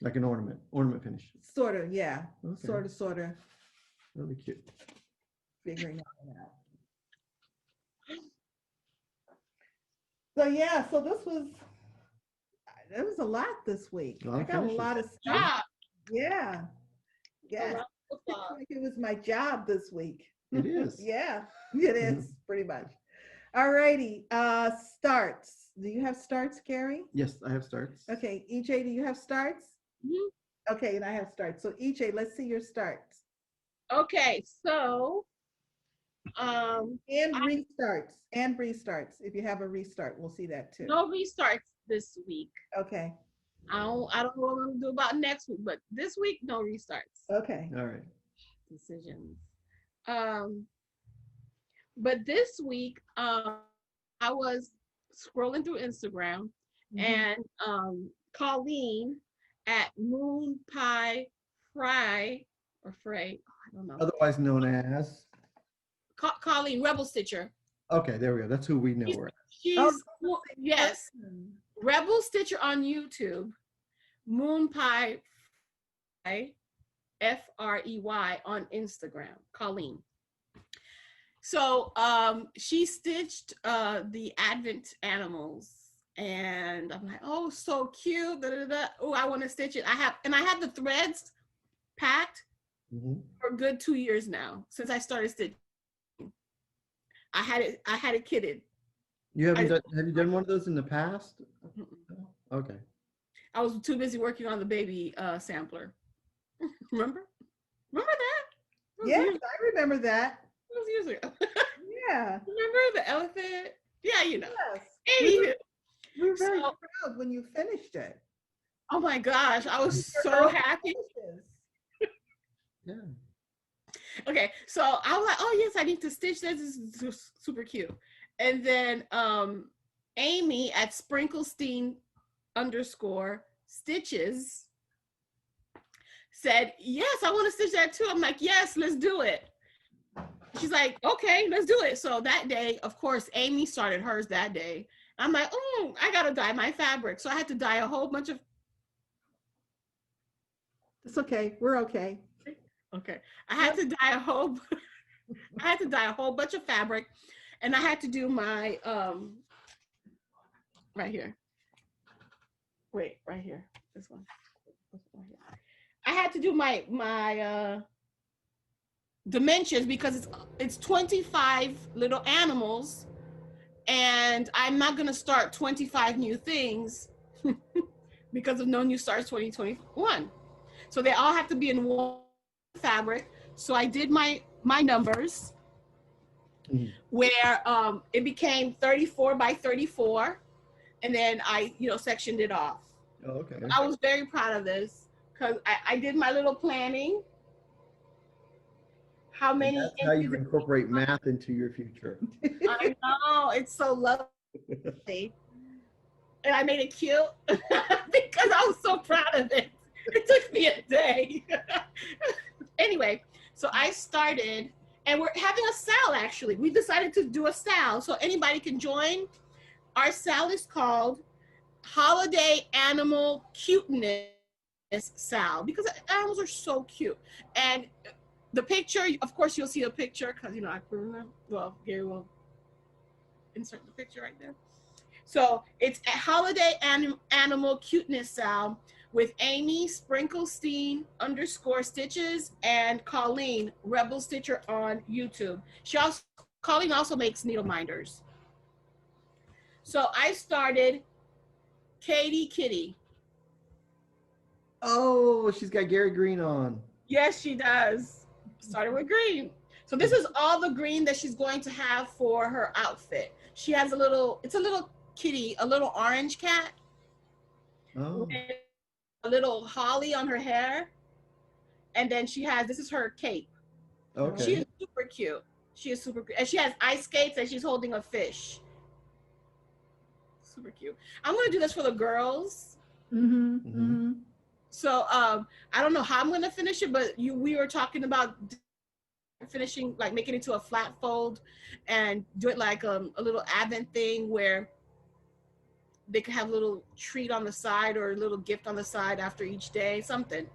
Like an ornament finish. Sort of, yeah. Okay. Sort of. Really cute. Figuring it out. So yeah, so there was a lot this week. I got a lot of stuff. Yeah. Like it was my job this week. It is. Yeah, it is pretty much. All righty. Starts. Do you have starts, Gary? Yes, I have starts. Okay. EJ, do you have starts? Mm-hmm. Okay, and I have starts. So EJ, let's see your starts. Okay, so and restarts. If you have a restart, we'll see that too. No restarts this week. Okay. I don't know what I'm gonna do about next week, but this week, no restarts. Okay. All right. Decisions. But this week, I was scrolling through Instagram and Colleen at Moon Pie Fry or Frey, I don't know. Otherwise known as? Colleen, Rebel Stitcher. Okay, there we go. That's who we know her. Yes. Rebel Stitcher on YouTube, Moon Pie Frey on Instagram, Colleen. So she stitched the Advent animals, and I'm like, oh, so cute. Oh, I want to stitch it. I have the threads packed for a good 2 years now since I started stitching. I had it kitted. Have you done one of those in the past? Okay. I was too busy working on the baby sampler. Remember that? Yes, I remember that. It was years ago. Yeah. Remember the elephant? Yeah, you know. Yes. We were very proud when you finished it. Oh my gosh, I was so happy. Yeah. Okay, so I was like, oh yes, I need to stitch this. This is super cute. And then Amy at Sprinklestein _stitches said, yes, I want to stitch that too. I'm like, yes, let's do it. She's like, okay, let's do it. So that day, of course, Amy started hers that day. I'm like, oh, I gotta dye my fabric. So I had to dye a whole bunch of. It's okay. We're okay. Okay. I had to dye a whole bunch of fabric, and I had to do my right here. Wait, right here. This one. I had to do my dimensions because it's 25 little animals, and I'm not gonna start 25 new things because of No New Starts 2021. So they all have to be in one fabric. So I did my numbers where it became 34 by 34, and then I sectioned it off. Oh, okay. I was very proud of this because I did my little planning. How many? And that's how you incorporate math into your future. I know, it's so lovely. And I made it cute because I was so proud of it. It took me a day. Anyway, so I started, and we're having a sale actually. We decided to do a sale so anybody can join. Our sale is called Holiday Animal Cuteness Sale because animals are so cute. And the picture, of course, you'll see a picture because, I remember. Well, Gary will insert the picture right there. So it's a Holiday Animal Cuteness Sale with Amy Sprinklestein _stitches and Colleen Rebel Stitcher on YouTube. Colleen also makes needle minders. So I started Katie Kitty. Oh, she's got Gary Green on. Yes, she does. Started with green. So this is all the green that she's going to have for her outfit. She has it's a little kitty, a little orange cat. Oh. With a little holly on her hair. And then this is her cape. Okay. She is super cute. She is super cute. And she has ice skates and she's holding a fish. Super cute. I'm going to do this for the girls. Mm-hmm. Mm-hmm. So I don't know how I'm going to finish it, but we were talking about finishing, like making it to a flat fold and do it like a little advent thing where they could have a little treat on the side or a little gift on the side after each day, something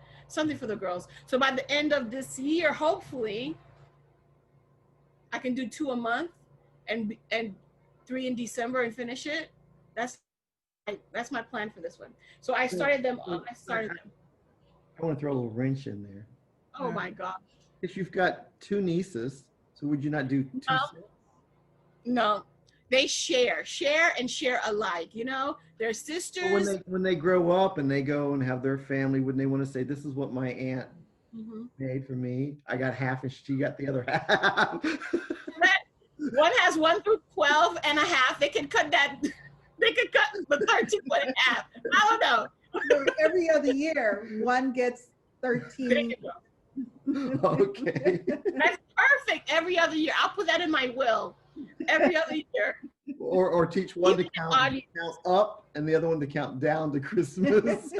for the girls. So by the end of this year, hopefully I can do 2 a month and 3 in December and finish it. That's my plan for this one. So I started them. I want to throw a little wrench in there. Oh my gosh. If you've got 2 nieces, so would you not do 2 sets? No, they share alike. They're sisters. Well, when they grow up and they go and have their family, wouldn't they want to say, "This is what my aunt made for me. I got half, and she got the other half." One has 1 through 12 and a half. They could cut that. They could cut the 13 and a half. I don't know. So every other year, one gets 13. Okay. That's perfect. Every other year. I'll put that in my will. Every other year. Or teach one to count up and the other one to count down to Christmas.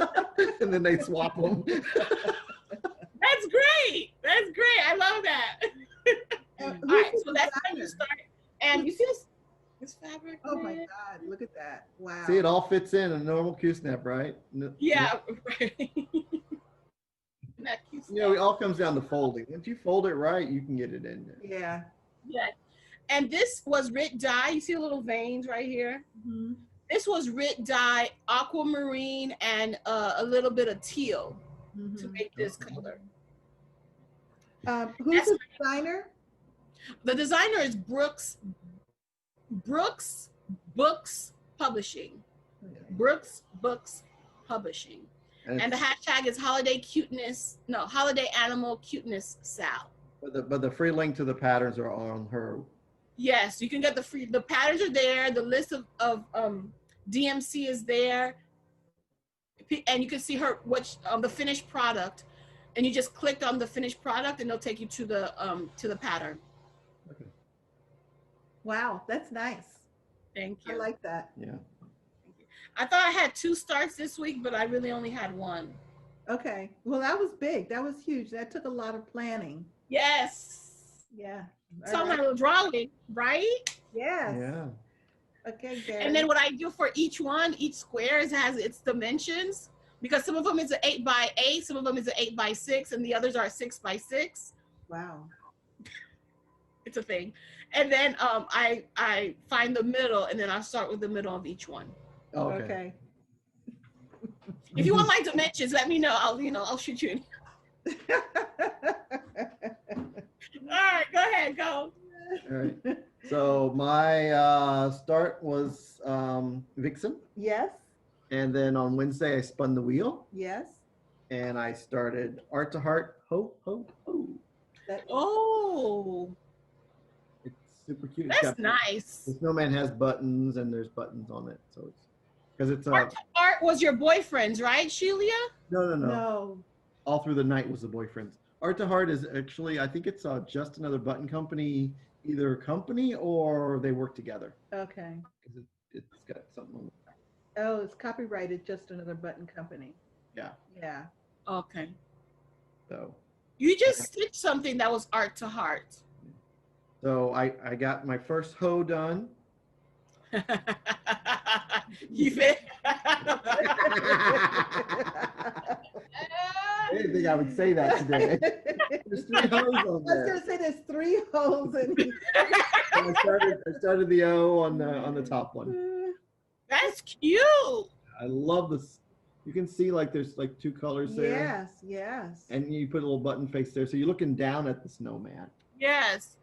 And then they swap them. That's great. That's great. I love that. All right, so that's how you start. And you see this fabric? Oh my God, look at that. Wow. See, it all fits in a normal Q-snap, right? Yeah, right. It all comes down to folding. Once you fold it right, you can get it in there. Yeah. Yeah. And this was Rit dye. You see the little veins right here? Mm-hmm. This was Rit dye, aquamarine, and a little bit of teal to make this color. Who's the designer? The designer is Brooks Books Publishing. Brooks Books Publishing. And the hashtag is Holiday Animal Cuteness Sal. But the free link to the patterns are on her. Yes, you can get the patterns are there. The list of DMC is there, and you can see the finished product, and you just clicked on the finished product, and they'll take you to the pattern. Okay. Wow, that's nice. Thank you. I like that. Yeah. I thought I had 2 starts this week, but I really only had 1. Okay. Well, that was big. That was huge. That took a lot of planning. Yes. Yeah. So my little drawing, right? Yes. Yeah. Okay, Gary. And then what I do for each square has its dimensions, because some of them is an 8x8, some of them is an 8x6, and the others are 6x6. Wow. It's a thing. And then I find the middle, and then I start with the middle of each one. Oh, okay. If you want my dimensions, let me know. I'll shoot you. All right, go ahead, go. All right. So my start was Vixen. Yes. And then on Wednesday, I spun the wheel Yes. and I started Art to Heart. Ho, ho, ho. Oh, It's super cute. that's nice. The snowman has buttons and there's buttons on it. So it's because it's Art was your boyfriend's, right, Shelia? no. No. All Through the Night was the boyfriend's. Art to Heart is actually, I think it's just another button company, either company or they work together. Okay. Because it's got something on the back. Oh, it's copyrighted Just Another Button Company. Yeah. Yeah. Okay. So You just stitched something that was Art to Heart. So I got my first hoe done. You fit. I didn't think I would say that today. There's 3 hoes on I was there. gonna say there's 3 holes in here. So I started the O on the top one. That's cute. I love this. You can see like there's like 2 colors there. Yes, yes. And you put a little button face there. So you're looking down at the snowman. Yes.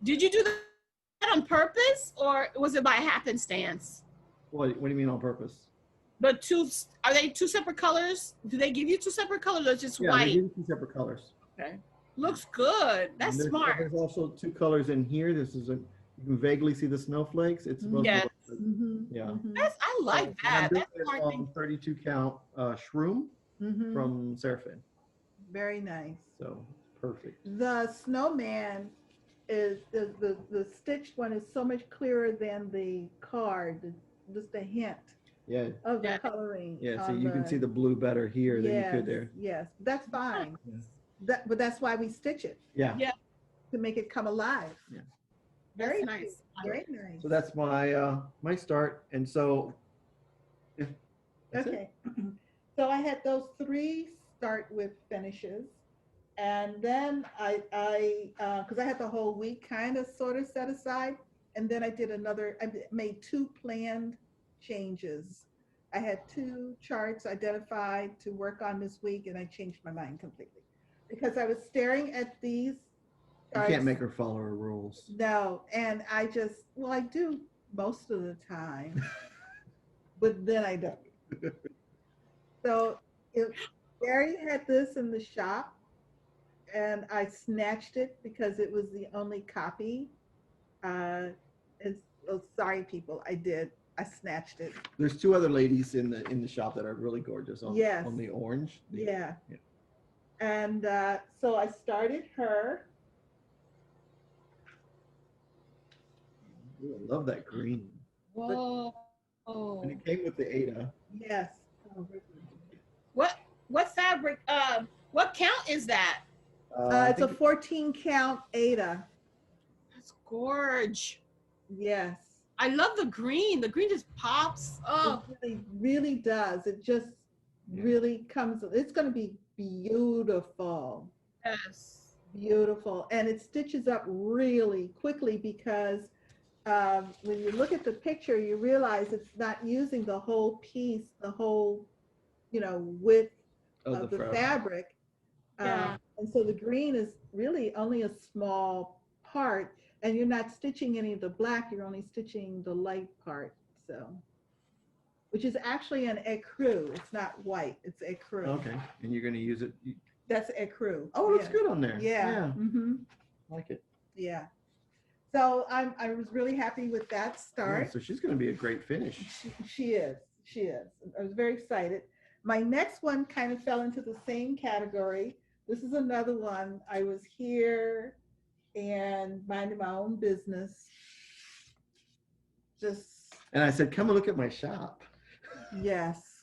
Did you do that on purpose or was it by happenstance? What do you mean on purpose? But are they 2 separate colors? Do they give you 2 separate colors or just Yeah, they white? give you 2 separate colors. Okay. Looks good. That's There's smart. also 2 colors in here. You can vaguely see the snowflakes. It's supposed Yes. to look Mm-hmm, yeah. mm-hmm, I like And that. I'm doing That's smart it thing. on 32 count shroom mm-hmm. from Seraphim. Very nice. So perfect. The snowman is the stitched one is so much clearer than the card. Just a hint Yeah. of the Yeah. coloring. Yeah. So on you can see the blue better here than you could there. Yes, that's fine. Yeah. But that's why we stitch it, Yeah. Yeah. to make it come alive. Yeah. Very That's nice. Very nice. So that's my my start. And so that's it. Okay. So I had those 3 start with finishes. And then I because I had the whole week kind of sort of set aside. And then I made 2 planned changes. I had 2 charts identified to work on this week, and I changed my mind completely. Because I was staring at these You can't make her follow her rules. No, and I do most of the time, but then I don't. So Gary had this in the shop, and I snatched it because it was the only copy. Sorry, people, I snatched it. There's 2 other ladies in the shop that are really gorgeous on the orange. Yeah. And so I started her. Ooh, I love that green. Whoa. And it came with the Ada. Yes. What fabric? What count is that? It's a 14 count Ada. That's gorge. Yes. I love the green. The green just pops. Oh, It really, really does. It just really comes. It's going to be beautiful. yes. Beautiful. And it stitches up really quickly because when you look at the picture, you realize it's not using the whole piece, the whole, width of the fabric. Yeah. And so the green is really only a small part, and you're not stitching any of the black, you're only stitching the light part. So, which is actually an écru. It's not white, it's écru. Okay. And you're going to use it. That's écru. Oh, it looks good on there. Yeah. Mm-hmm. I like it. Yeah. So I was really happy with that start. Yeah, so she's going to be a great finish. She is. I was very excited. My next one kind of fell into the same category. This is another one. I was here and minding my own business. And I said, come and look at my shop. Yes.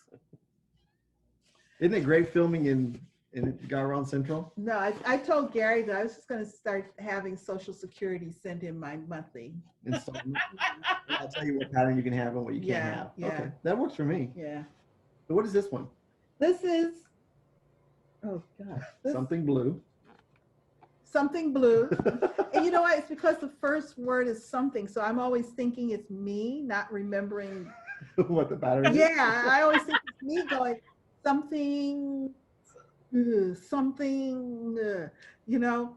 Isn't it great filming in Garron Central? No, I told Gary that I was just going to start having Social Security send him my monthly. Installment. I'll tell you what pattern you can have and what you can't have. Yeah. Okay, that works for me. Yeah. So what is this one? This is, oh God. Something blue. Something blue. And you know what? It's because the first word is something. So I'm always thinking it's me, not remembering. What the pattern is? Yeah, I always think it's me going something,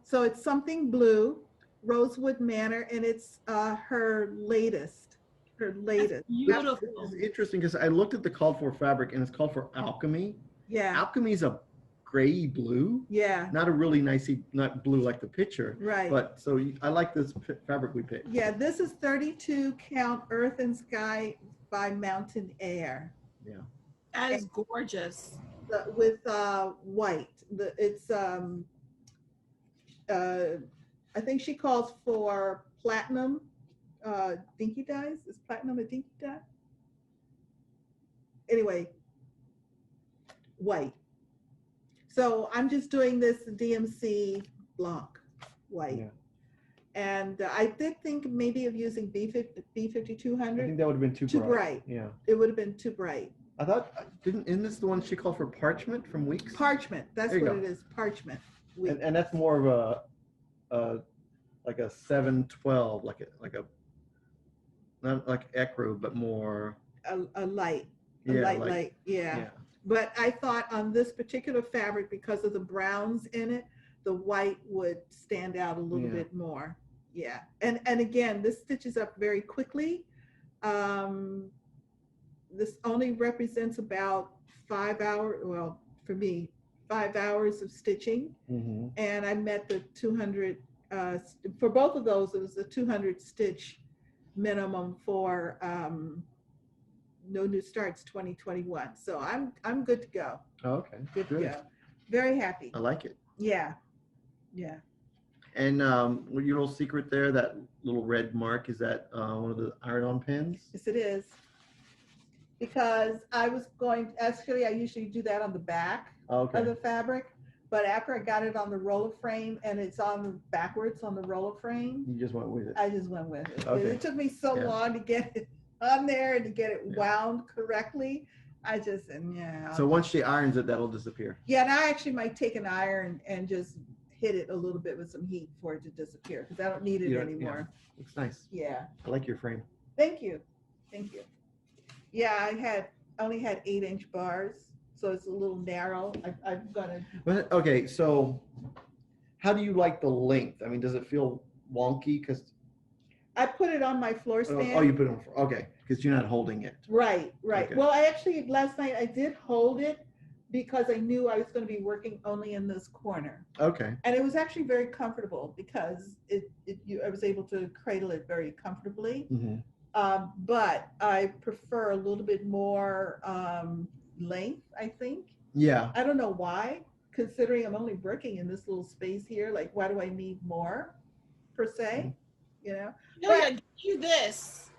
So it's something blue, Rosewood Manor, and it's her latest. her latest. Beautiful. It's interesting because I looked at the called for fabric and it's called for alchemy. Yeah. Alchemy is a gray blue. Yeah. Not a really nicey, not blue like the picture. Right. But so I like this fabric we picked. Yeah, this is 32 count Earth and Sky by Mountain Air. Yeah. That is gorgeous. With white. It's I think she calls for platinum dinky dyes. Is platinum a dinky dye? Anyway, white. So I'm just doing this DMC Blanc white. Yeah. And I did think maybe of using I B5200. think that would have been too bright. Yeah. It would have been too bright. I thought, isn't this the one she called for parchment from Weeks? Parchment. That's what it is. Parchment. And that's more of a like a 712, like a not like ecru, but more a light. Light. Yeah. But I thought on this particular fabric, because of the browns in it, the white would stand out a little bit more. Yeah. And again, this stitches up very quickly. This only represents about 5 hours, well, for me, 5 hours of stitching. Mm-hmm. And I met the 200, for both of those, it was the 200 stitch minimum for No New Starts 2021. So I'm good to go. Oh, okay. Good to go. Very happy. I like it. Yeah. Yeah. And your little secret there, that little red mark, is that one of the iron-on pins? Yes, it is. Because I was going, actually, I usually do that on the back of the fabric. But after I got it on the roller frame and it's on backwards on the roller frame, You just went with it. I just went with it. Okay. It took me so long to get it on there and to get it wound correctly. I just, So once she irons it, that'll disappear. Yeah, and I actually might take an iron and just hit it a little bit with some heat for it to disappear because I don't need it anymore. Yeah. Looks nice. Yeah. I like your frame. Thank you. Thank you. Yeah, I only had 8-inch bars, so it's a little narrow. I've got to. But okay, so how do you like the length? I mean, does it feel wonky? Because I put it on my floor stand. Oh, you put it on. Okay, because you're not holding it. Right. Okay. Well, I actually last night I did hold it because I knew I was going to be working only in this corner. Okay. And it was actually very comfortable because I was able to cradle it very comfortably. Mm-hmm. But I prefer a little bit more length, I think. Yeah. I don't know why, considering I'm only working in this little space here. Like, why do I need more, per se? You know? Get you this.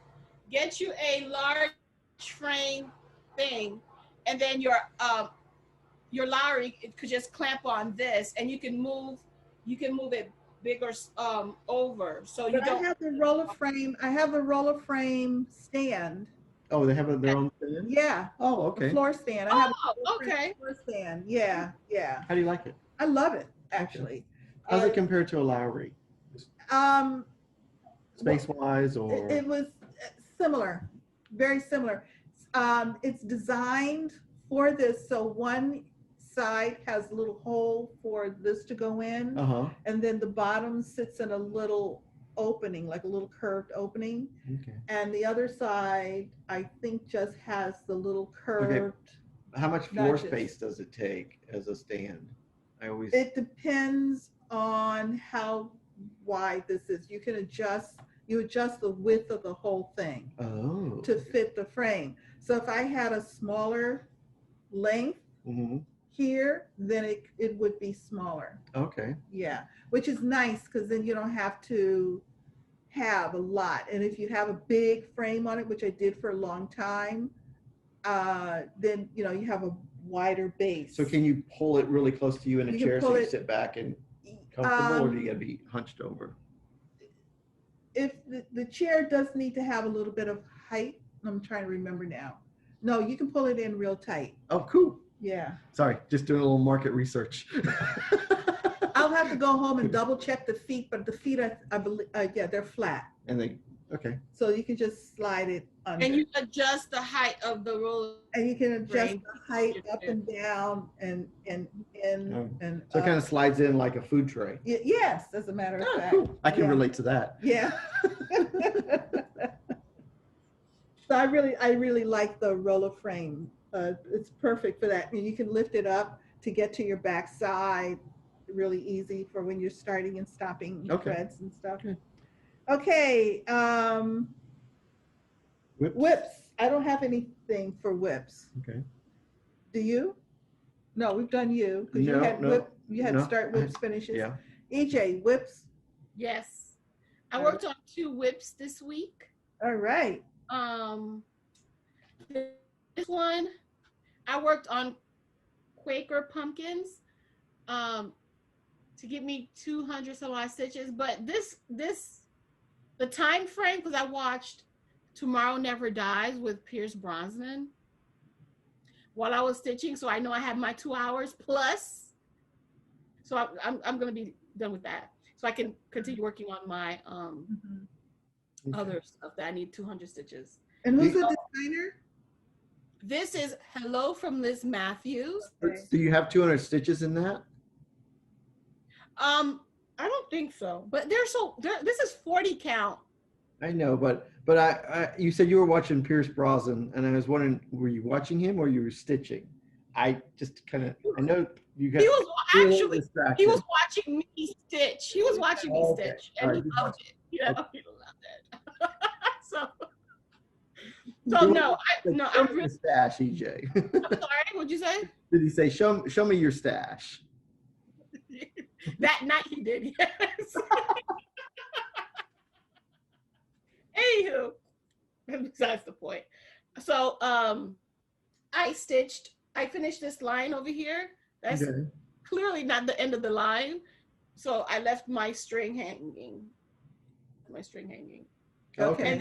Get you a large frame thing, and then your Lowry, it could just clamp on this, and you can move it bigger over, so you don't. I have the roller frame. I have the roller frame stand. Oh, they have their own stand? Yeah. Oh, okay. Floor stand. I have a floor stand. Yeah, yeah. How do you like it? I love it, actually. How's it compared to a Lowry? Space-wise, or? It was similar, very similar. It's designed for this, so one side has a little hole for this to go in, and then the bottom sits in a little opening, like a little curved opening. Okay. And the other side, I think, just has the little curved. Okay. How much floor nudges. space does it take as a stand? It depends on how wide this is. You can adjust the width of the whole thing to fit the frame. So if I had a smaller length here, then it would be smaller. Okay. Yeah, which is nice because then you don't have to have a lot. And if you have a big frame on it, which I did for a long time, then you have a wider base. So can you pull it really close to you in a chair so you sit back and comfortable, or do you gotta be hunched over? If the chair does need to have a little bit of height, I'm trying to remember now. No, you can pull it in real tight. Oh, cool. Yeah. Sorry, just doing a little market research. I'll have to go home and double check the feet, but the feet I believe, yeah, they're flat. And okay. So you can just slide it under. And you adjust the height of the roller. And you can adjust the height up and down and so it kind of slides in like a food tray. Yes, as a matter of fact. Cool. I can relate to that. Yeah. So I really like the roller frame. It's perfect for that. And you can lift it up to get to your back side. Really easy for when you're starting and stopping threads and stuff. Okay. Whips. I don't have anything for whips. Okay. Do you? No, we've done you because you had start whips, finishes. Yeah. EJ, whips. Yes. I worked on 2 whips this week. All right. This one, I worked on Quaker pumpkins to give me 200 some odd stitches. But the time frame, because I watched Tomorrow Never Dies with Pierce Brosnan while I was stitching, so I know I have my 2 hours plus. So I'm gonna be done with that, so I can continue working on my other stuff that I need 200 stitches. And who's the designer? This is Hello from Liz Matthews. Do you have 200 stitches in that? I don't think so, but this is 40 count. I know, but you said you were watching Pierce Brosnan, and I was wondering, were you watching him or you were stitching? I just kind of, I know you guys. He was watching me stitch. He was watching me stitch, and he loved it. You know, he loved it. So no, I'm really stash, EJ. I'm sorry. What'd you say? Did he say, show me your stash? That night he did, yes. Anywho, besides the point. So I finished this line over here. That's clearly not the end of the line. So I left my string hanging. Okay. And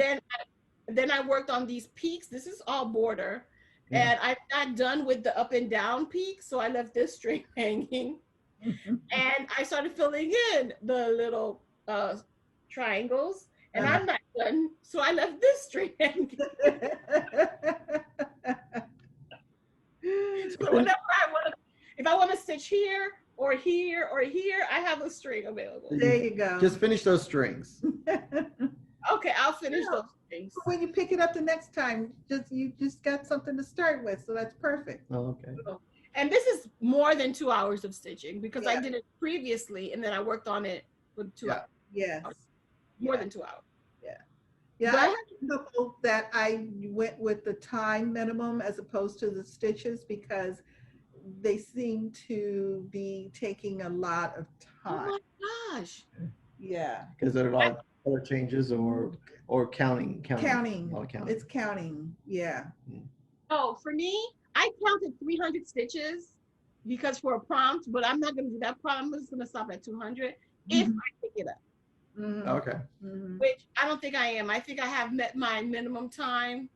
then I worked on these peaks. This is all border. And I'm not done with the up and down peaks. So I left this string hanging. And I started filling in the little triangles. And I'm not done. So I left this string hanging. So whenever if I want to stitch here or here or here, I have a string available. There you go. Just finish those strings. Okay, I'll finish those strings. When you pick it up the next time, you just got something to start with, so that's perfect. Oh, okay. And this is more than 2 hours of stitching because I did it previously and then I worked on it for 2 hours. Yes. More than 2 hours. Yeah, I had a couple that I went with the time minimum as opposed to the stitches because they seem to be taking a lot of time. Oh my gosh. Yeah. Because there are a lot of color changes or counting. Counting. It's counting. Yeah. Oh, for me, I counted 300 stitches because for a prompt, but I'm not going to do that prompt. I'm just going to stop at 200 if I pick it up. Okay. Which I don't think I am. I think I have met my minimum time.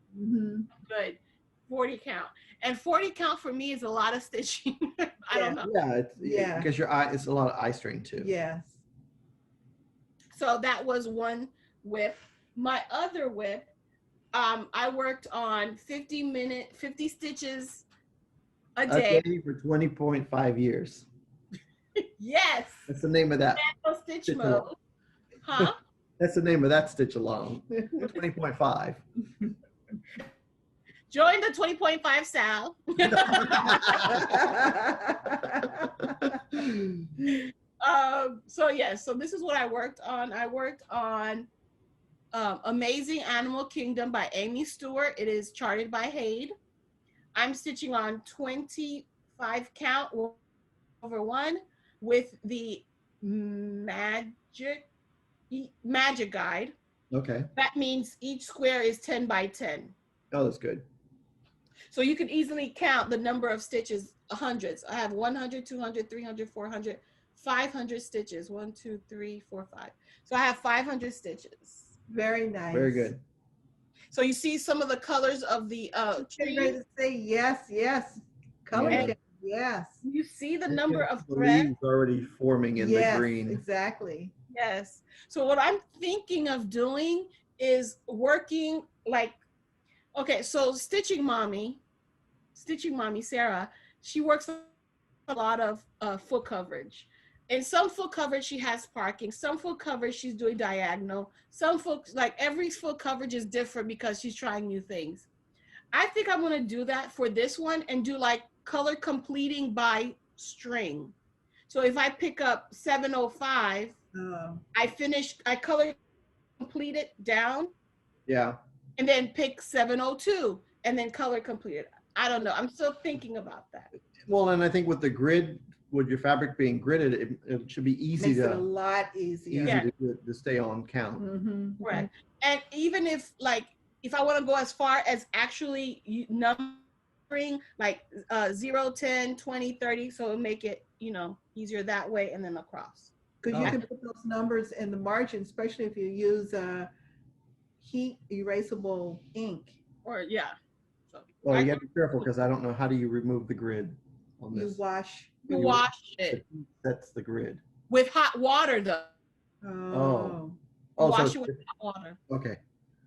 Good. 40 count. And 40 count for me is a lot of stitching. I don't know. Yeah, because it's a lot of eye strain too. Yes. So that was one whip. My other whip, I worked on 50 stitches a day. For 20.5 years. Yes. That's the name of that. Stitch mode. Huh? That's the name of that stitch alone. 20.5. Join the 20.5 Sal. So this is what I worked on. I worked on Amazing Animal Kingdom by Amy Stewart. It is charted by Haid. I'm stitching on 25 count over 1 with the magic guide. Okay. That means each square is 10 by 10. Oh, that's good. So you can easily count the number of stitches, hundreds. I have 100, 200, 300, 400, 500 stitches. 1, 2, 3, 4, 5. So I have 500 stitches. Very nice. Very good. So you see some of the colors of the trees. Ready to say yes. Color, yes. You see the number of threads already forming in the green. Exactly. Yes. So what I'm thinking of doing is working so Stitching Mommy, Sarah, she works a lot of foot coverage. in some full coverage she has parking, some full coverage she's doing diagonal, some full, like every full coverage is different because she's trying new things. I think I'm gonna do that for this one and do like color completing by string. So if I pick up 705, I color complete it down. Yeah. And then pick 702 and then color complete it. I don't know. I'm still thinking about that. Well, and I think with the grid, with your fabric being gridded, it should be easy Makes to it a lot easier. to stay on count. Right. And even if like if I want to go as far as actually numbering like 0, 10, 20, 30, so it'll make it, you know, easier that way and then across. Because you can put those numbers in the margin, especially if you use heat erasable ink. Or yeah. So Well, you got to be careful because I don't know how do you remove the grid on this. You wash it. That's the grid. With hot water though. Oh. Wash So it with hot water. Okay.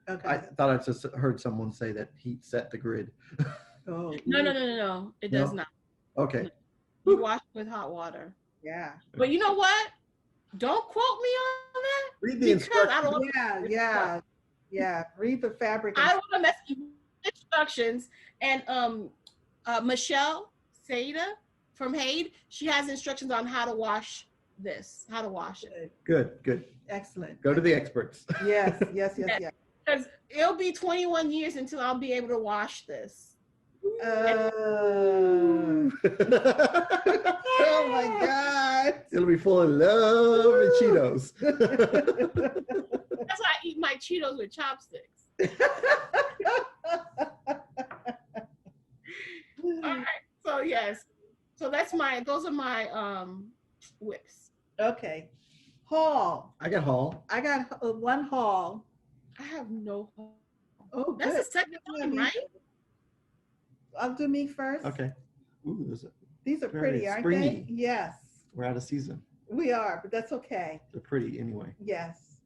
Okay. I thought I just heard someone say that heat set the grid. Oh. No. It does not. Okay. You wash it with hot water. Yeah. But you know what? Don't quote me on that. Read the instructions. I don't Yeah. Read the fabric. I don't want to mess with instructions. And Michelle Seda from Haid, she has instructions on how to wash this, how to wash it. Good. Excellent. Go to the experts. Yes. Because it'll be 21 years until I'll be able to wash this. Oh my God. It'll be full of love and Cheetos. That's why I eat my Cheetos with chopsticks. All right. So yes. So those are my whips. Okay. Haul. I got haul. I got one haul. I have no haul. Oh, that's good. the second one, right? I'll do me first. Okay. Ooh, these are very pretty, aren't springy. they? Yes. We're out of season. We are, but that's okay. They're pretty anyway. Yes.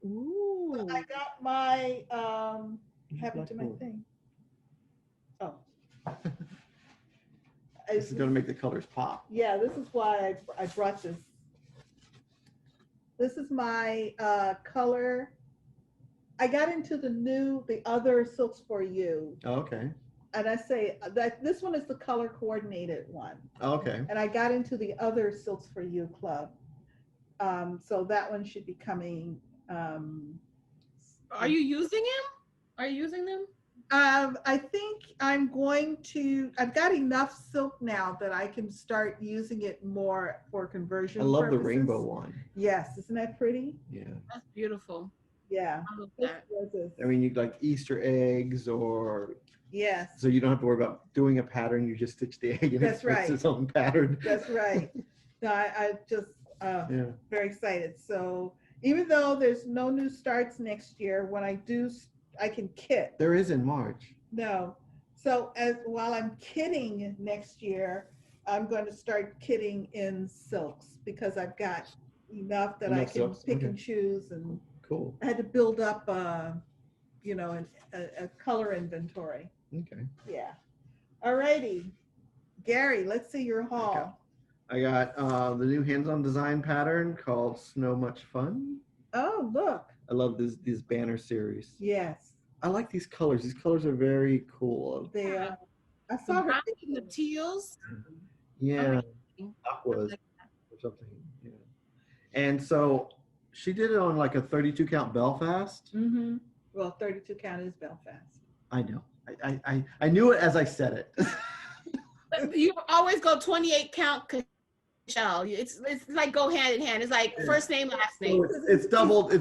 Ooh. So I got my happened to my thing. Oh. This is going to make the colors pop. Yeah, this is why I brought this. This is my color. I got into the other Silks for You. Oh, okay. And I say that this one is the color coordinated one. Oh, okay. And I got into the other Silks for You club. So that one should be coming. Are you using him? Are you using them? I think I'm going to, I've got enough silk now that I can start using it more for conversion I love purposes. the rainbow one. Yes, isn't that pretty? Yeah. That's beautiful. Yeah. I love that. I mean, you like Easter eggs or. Yes. So you don't have to worry about doing a pattern. You just stitch the egg and That's right. It's its own pattern. That's right. No, I just very excited. So even though there's no new starts next year, when I do, I can kit. There is in March. No. So while I'm kitting next year, I'm going to start kitting in silks because I've got enough that I can silks? pick Okay. and choose. And Cool. I had to build up, a color inventory. Okay. Yeah. All righty. Gary, let's see your haul. I got the new hands-on design pattern called Snow Much Fun. Oh, look. I love this banner series. Yes. I like these colors. These colors are very cool. They Yeah. I saw her. The teals. Yeah. Amazing. Aquas or something. Yeah. And so she did it on like a 32 count Belfast. Mm-hmm. Well, 32 count is Belfast. I know. I knew it as I said it. You always go 28 count shell. It's like go hand in hand. It's like first name, last name. So it's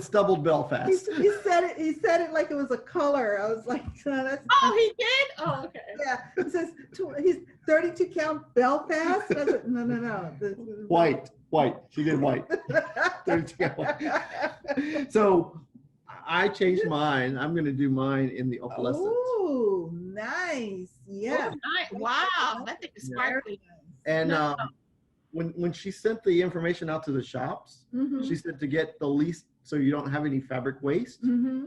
doubled Belfast. He said it like it was a color. I was like, that's, Oh, he did? Oh, okay. yeah. It says he's 32 count Belfast. I was like, no. White. She did white. 32 count white. So I changed mine. I'm going to do mine in the opalescent. Oh, nice. Yeah. Oh, nice. Wow, that thing is sparkly. And when she sent the information out to the shops, Mm-hmm. she said to get the least, so you don't have any fabric waste, Mm-hmm.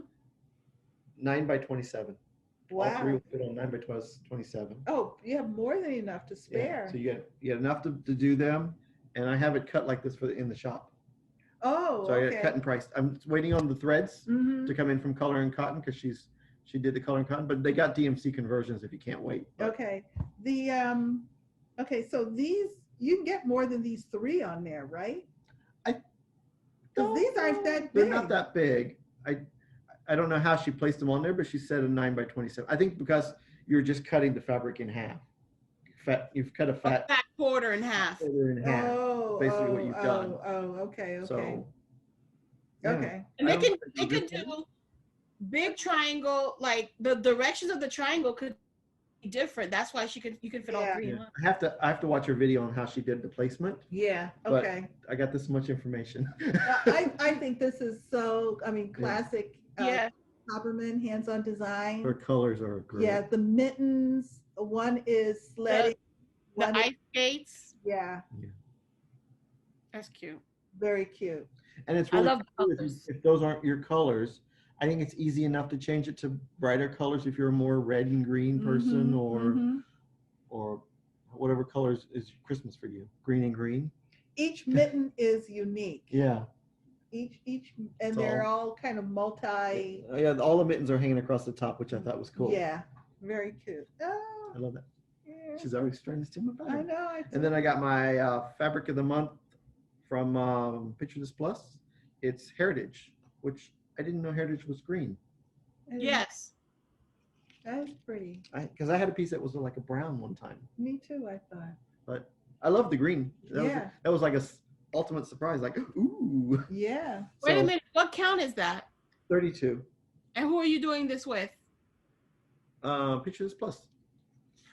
9 by 27. All three Wow. will fit on 9 by 27. Oh, you have more than enough to spare. Yeah. So you get enough to do them, and I have it cut like this in the shop. Oh, so I got okay. it cut and priced. I'm waiting on the threads Mhm. to come in from Color and Cotton because she did the Color and Cotton, but they got DMC conversions if you can't wait. But Okay. Okay, so these you can get more than these 3 on there, right? Because these aren't that big. They're not that big. I don't know how she placed them on there, but she said a 9 by 27. I think because you're just cutting the fabric in half. You've cut a fat quarter in half. Quarter in half. Oh, Basically what you've done. Okay. So, Okay. And they could do big triangle, like the directions of the triangle could be different. That's why you could fit all 3 in one. I have to watch her video on how she did the placement. Yeah. But Okay. I got this much information. I think this is so. I mean, classic. Copperman hands-on design. Her colors are great. Yeah, the mittens. One is sledding. The ice skates. Yeah. That's cute. Very cute. And it's really I love cool colors. if those aren't your colors. I think it's easy enough to change it to brighter colors if you're a more red and green person or whatever colors is Christmas for you. Green and green. Each mitten is unique. Yeah. Each and they're all kind of multi. Yeah, all the mittens are hanging across the top, which I thought was cool. Yeah, very cute. Oh, I love that. yeah. She's always trying to steal my I bag. know. And then I got my fabric of the month from Picture This Plus. It's Heritage, which I didn't know Heritage was green. Yes. That's pretty. Because I had a piece that was like a brown one time. Me too, I thought. But I love the green. That was like a ultimate surprise. Like, ooh. Yeah. Wait a minute. What count is that? 32. And who are you doing this with? Picture This Plus.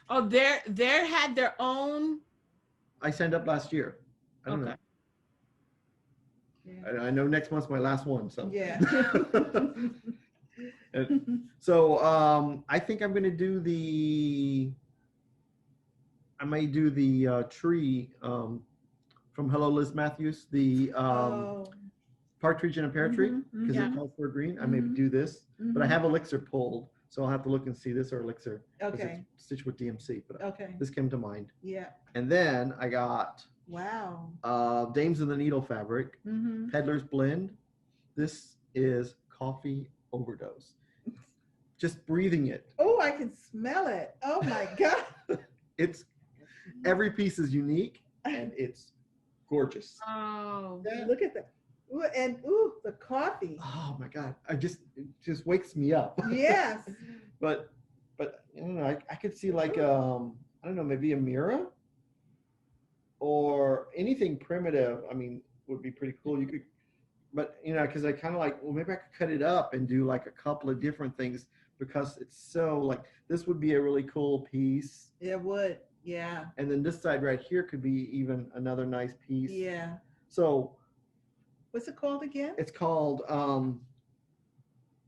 Oh, they had their own. I signed up last year. I don't know. Yeah. I know next month's my last one. So Yeah. So I think I'm gonna do I may do the tree from Hello Liz Matthews, the partridge in a pear tree, because it calls for green. I maybe do this, but I have Elixir pulled, so I'll have to look and see this or Elixir. Okay. It's stitched with DMC, but Okay. this came to mind. Yeah. And then I got Dames of the Needle fabric, Peddler's Blend. This is Coffee Overdose. Just breathing it. Oh, I can smell it. Oh my God. It's every piece is unique and it's gorgeous. Oh. Look at that. Ooh, and the coffee. Oh my God. It just wakes me up. Yes. but you know, I could see like I don't know, maybe a mirror or anything primitive. I mean, would be pretty cool. You could, but you know, because I kind of like, well, maybe I could cut it up and do like a couple of different things because it's so like this would be a really cool piece. It would. Yeah. And then this side right here could be even another nice piece. Yeah. So what's it called again? it's called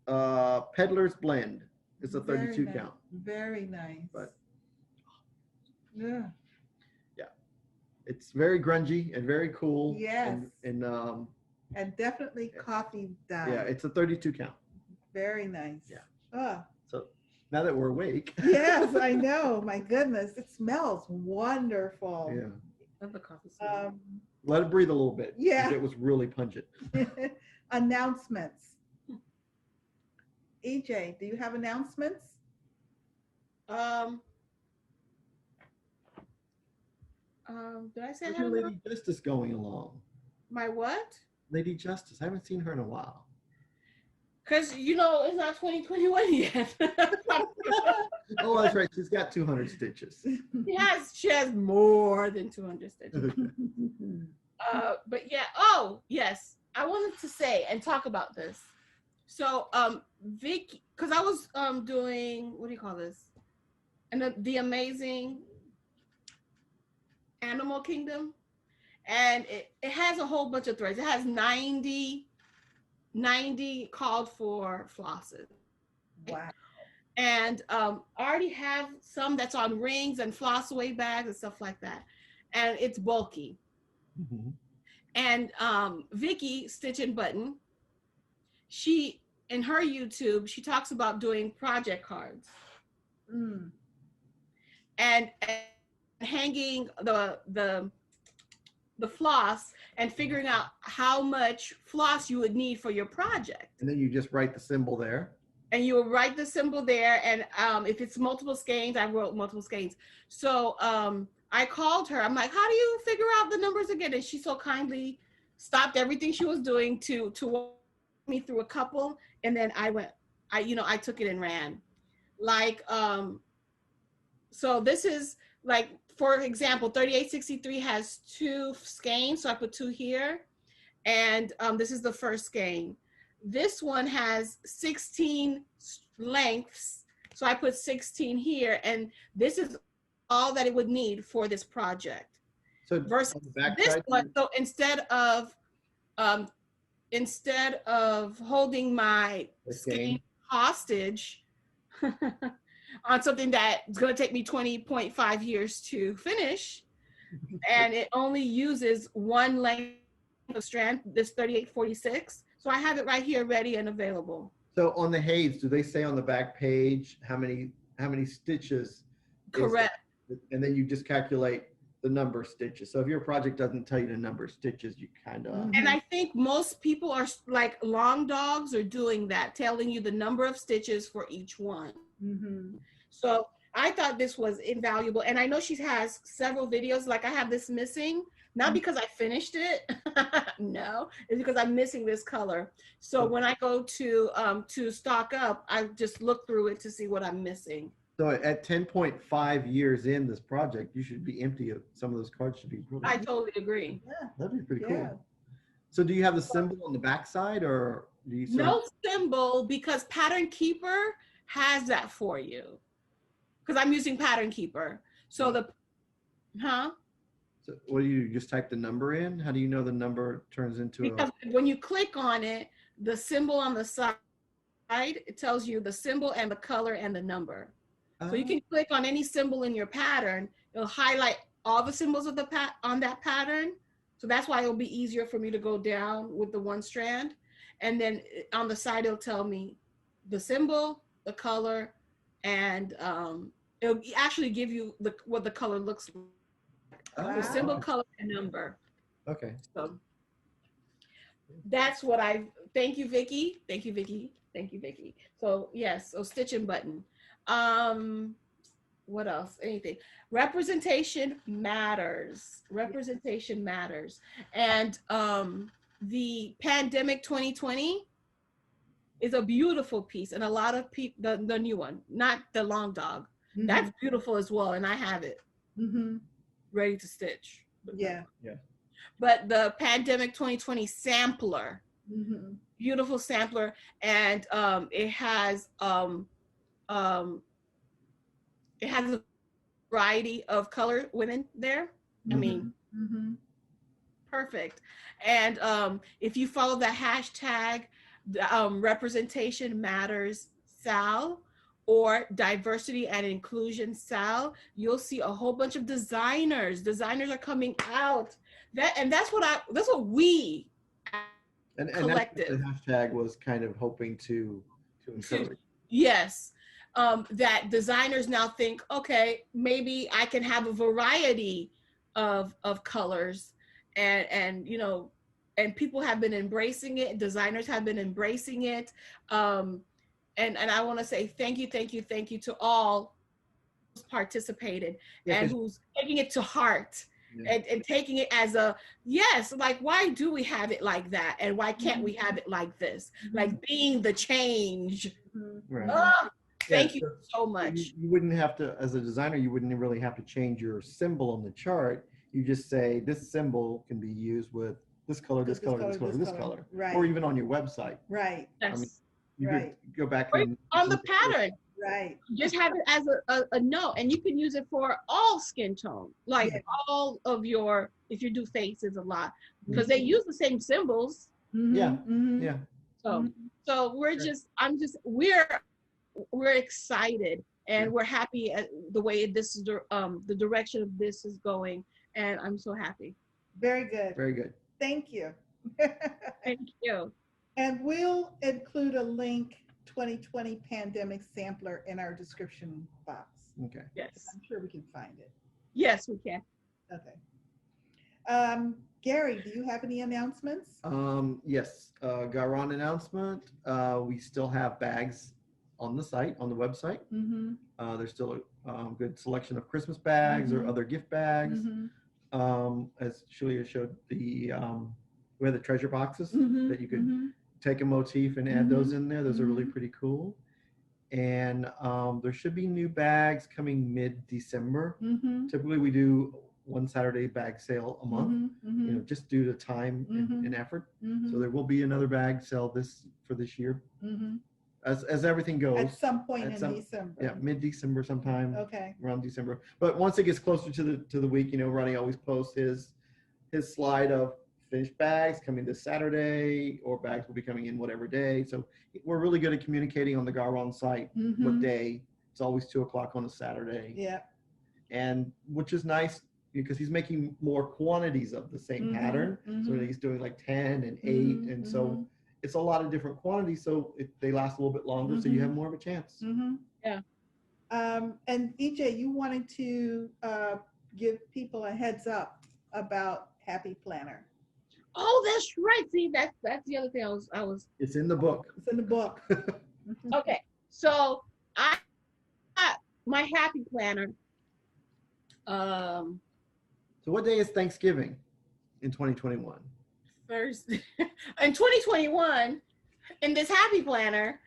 Peddler's Blend. It's a 32 count. Very nice. But yeah. It's very grungy and very cool. Yes. And definitely coffee dye. yeah, it's a 32 count. Very nice. Yeah. Oh. So now that we're awake. Yes, I know. My goodness, it smells wonderful. Yeah. Love the coffee smell. Let it breathe a little bit. Yeah. 'Cause it was really pungent. Announcements. EJ, do you have announcements? Did I say How's I your have Lady Justice going along? my what? Lady Justice. I haven't seen her in a while. Because you know it's not 2021 yet. Oh, that's right. She's got 200 stitches. She has more than 200 stitches. But yeah, oh yes, I wanted to say and talk about this. So Vicky, because I was doing, what do you call this? And the Amazing Animal Kingdom, and it has a whole bunch of threads. It has 90 called for flosses. Wow. And I already have some that's on rings and floss away bags and stuff like that. And it's bulky. Mm-hmm. And Vicky, Stitch and Button, she, in her YouTube, she talks about doing project cards. And hanging the the floss and figuring out how much floss you would need for your project. And then you just write the symbol there. And you will write the symbol there. And if it's multiple skeins, I wrote multiple skeins. So I called her. I'm like, how do you figure out the numbers again? And she so kindly stopped everything she was doing to walk me through a couple. And then I took it and ran. Like, so this is like, for example, 3863 has 2 skeins. So I put 2 here. And this is the first skein. This one has 16 lengths. So I put 16 here. And this is all that it would need for this project. So versus this one, so instead of holding my skein hostage on something that's going to take me 20.5 years to finish, and it only uses one length of strand, this 3846. So I have it right here ready and available. So on the Hayes, do they say on the back page how many stitches? Correct. And then you just calculate the number of stitches. So if your project doesn't tell you the number of stitches, you kind of. And I think most people are like Long Dogs are doing that, telling you the number of stitches for each one. Mm-hmm. So I thought this was invaluable. And I know she has several videos, like I have this missing, not because I finished it. No, it's because I'm missing this color. So when I go to stock up, I just look through it to see what I'm missing. So at 10.5 years in this project, you should be empty of some of those cards should be. I totally agree. Yeah, that'd be pretty cool. So do you have the symbol on the back side, or do you? No symbol, because Pattern Keeper has that for you. Because I'm using Pattern Keeper. So So what do you just type the number in? How do you know the number turns into because when you click on it, the symbol on the side, it tells you the symbol and the color and the number. So you can click on any symbol in your pattern. It'll highlight all the symbols of on that pattern. So that's why it'll be easier for me to go down with the one strand. And then on the side, it'll tell me the symbol, the color, and it'll actually give you what the color looks like. The symbol, color, and number. Okay. So that's what thank you, Vicky. Thank you, Vicky. Thank you, Vicky. So yes, so stitch and button. What else? Anything. Representation matters. Representation matters. And the Pandemic 2020 is a beautiful piece, and a lot of people, the new one, not the Long Dog, that's beautiful as well, and I have it ready to stitch. Yeah. But the Pandemic 2020 sampler, beautiful sampler, and it has a variety of color women there. I mean, perfect. And if you follow the hashtag representation matters Sal or diversity and inclusion Sal, you'll see a whole bunch of designers. Designers are coming out. That's what we collective. The hashtag was kind of hoping to encourage. Yes. That designers now think, okay, maybe I can have a variety of colors, and you know, and people have been embracing it. Designers have been embracing it, and I want to say thank you to all who's participated and who's taking it to heart. And taking it as a yes, like why do we have it like that, and why can't we have it like this? Like being the change. Right. Thank you so much. You wouldn't have to, as a designer, you wouldn't really have to change your symbol on the chart. You just say this symbol can be used with this color, this color, this color, this color, right? Or even on your website, right? Yes. I mean, you could go back and on the pattern, right? Just have it as a note, and you can use it for all skin tone, like all of your, if you do faces a lot, because they use the same symbols. Yeah. So we're excited, and we're happy at the way this is the direction of this is going, and I'm so happy. Very good. Very good. Thank you. Thank you. And we'll include a link 2020 pandemic sampler in our description box. Okay. Yes. I'm sure we can find it. Yes, we can. Okay. Gary, do you have any announcements? Yes, Garon announcement. We still have bags on the site, on the website. Mm-hmm. There's still a good selection of Christmas bags or other gift bags. As Shelia showed, we have the treasure boxes that you could take a motif and add those in there. Those are really pretty cool. And there should be new bags coming mid-December. Typically, we do one Saturday bag sale a month, you know, just due to time and effort. So there will be another bag sale for this year, as everything goes. At some point in December. Yeah, mid-December sometime. Okay. Around December. But once it gets closer to the week, you know, Ronnie always posts his slide of finished bags coming this Saturday, or bags will be coming in whatever day. So we're really good at communicating on the Garon site what day. It's always 2:00 on a Saturday. Yeah. And which is nice because he's making more quantities of the same pattern. So he's doing like 10 and 8. And so it's a lot of different quantities. So they last a little bit longer. So you have more of a chance. Yeah. And EJ, you wanted to give people a heads up about Happy Planner. Oh, that's right. See, that's the other thing I was. It's in the book. It's in the book. Okay, so my Happy Planner. So what day is Thanksgiving in 2021? Thursday. In 2021, in this Happy Planner,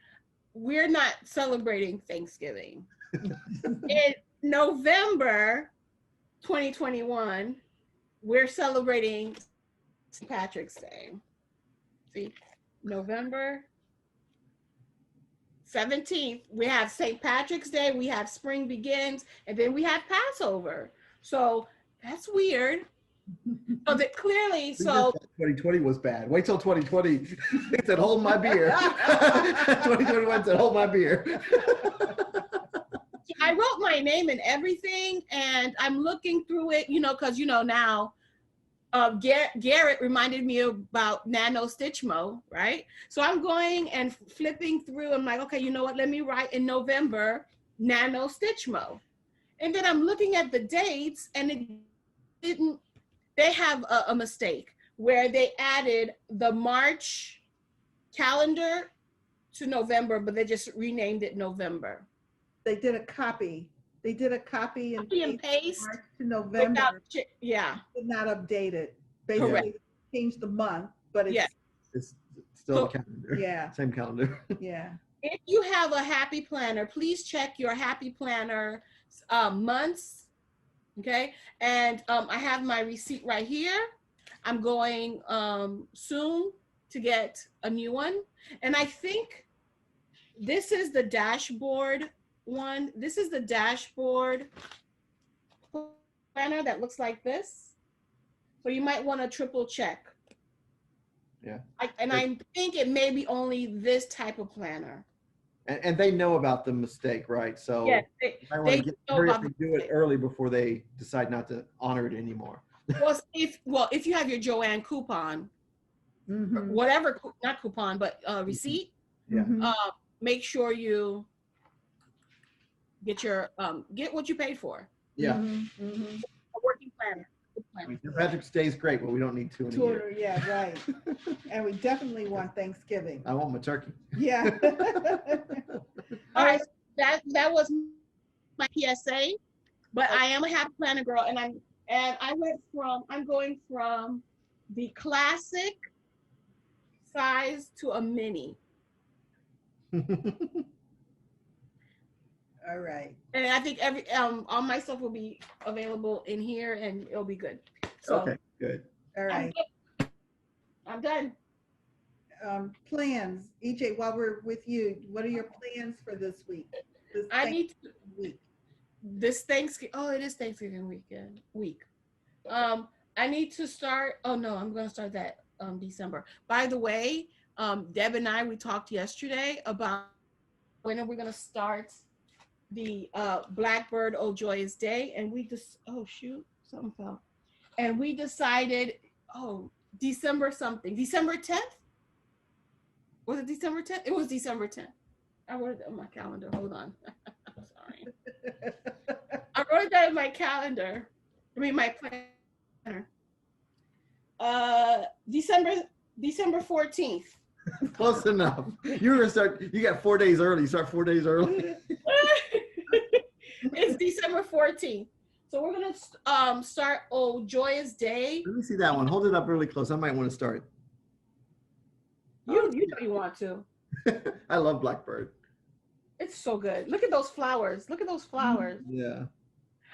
we're not celebrating Thanksgiving. In November 2021, we're celebrating St. Patrick's Day. See, November 17th, we have St. Patrick's Day, we have Spring Begins, and then we have Passover. So that's weird. So that clearly, so 2020 was bad. Wait till 2020. It said, hold my beer. 2021 said, hold my beer. I wrote my name and everything, and I'm looking through it, you know, because, you know, now Garrett reminded me about Nano Stitchmo, right? So I'm going and flipping through. I'm like, okay, you know what? Let me write in November, Nano Stitchmo. And then I'm looking at the dates, and it didn't, they have a mistake where they added the March calendar to November, but they just renamed it November. They did a copy. They did a copy and paste March to November. Yeah. Did not update it. Basically, Correct. Changed the month, but it's, It's still a calendar. Yeah. Same calendar. Yeah. If you have a Happy Planner, please check your Happy Planner months, okay? And I have my receipt right here. I'm going soon to get a new one. And I think this is the dashboard one. This is the dashboard planner that looks like this. So you might want to triple check. Yeah. I think it may be only this type of planner. And they know about the mistake, right? So Yeah, I want to hurry up and do it early before they decide not to honor it anymore. Well, if you have your Joanne coupon, whatever, not coupon, but receipt, make sure you get your get what you paid for. Yeah. A working planner. St. Patrick's Day is great, but we don't need two in a year. Yeah, right. And we definitely want Thanksgiving. I want my turkey. Yeah. All right, that was my PSA, but I am a Happy Planner girl, and I'm going from the classic size to a mini. All right. And I think all my stuff will be available in here, and it'll be good. So, okay, good. All right. I'm done. Plans, EJ. While we're with you, what are your plans for this week? This Thanksgiving. Oh, it is Thanksgiving week. I need to start. Oh no, I'm going to start that December. By the way, Deb and I, we talked yesterday about when are we going to start the Blackbird Oh Joyous Day, and we just something fell, and we decided December something, December 10th. Was it December 10th? It was December 10th. I wrote it on my calendar. Hold on. I'm sorry. I wrote that in my calendar. I mean, my planner. December 14th. Close enough. You got 4 days early. You start 4 days early. It's December 14th. So we're gonna start Oh Joyous Day. Let me see that one. Hold it up really close. I might want to start. You know you want to. I love Blackbird. It's so good. Look at those flowers. Look at those flowers. Yeah.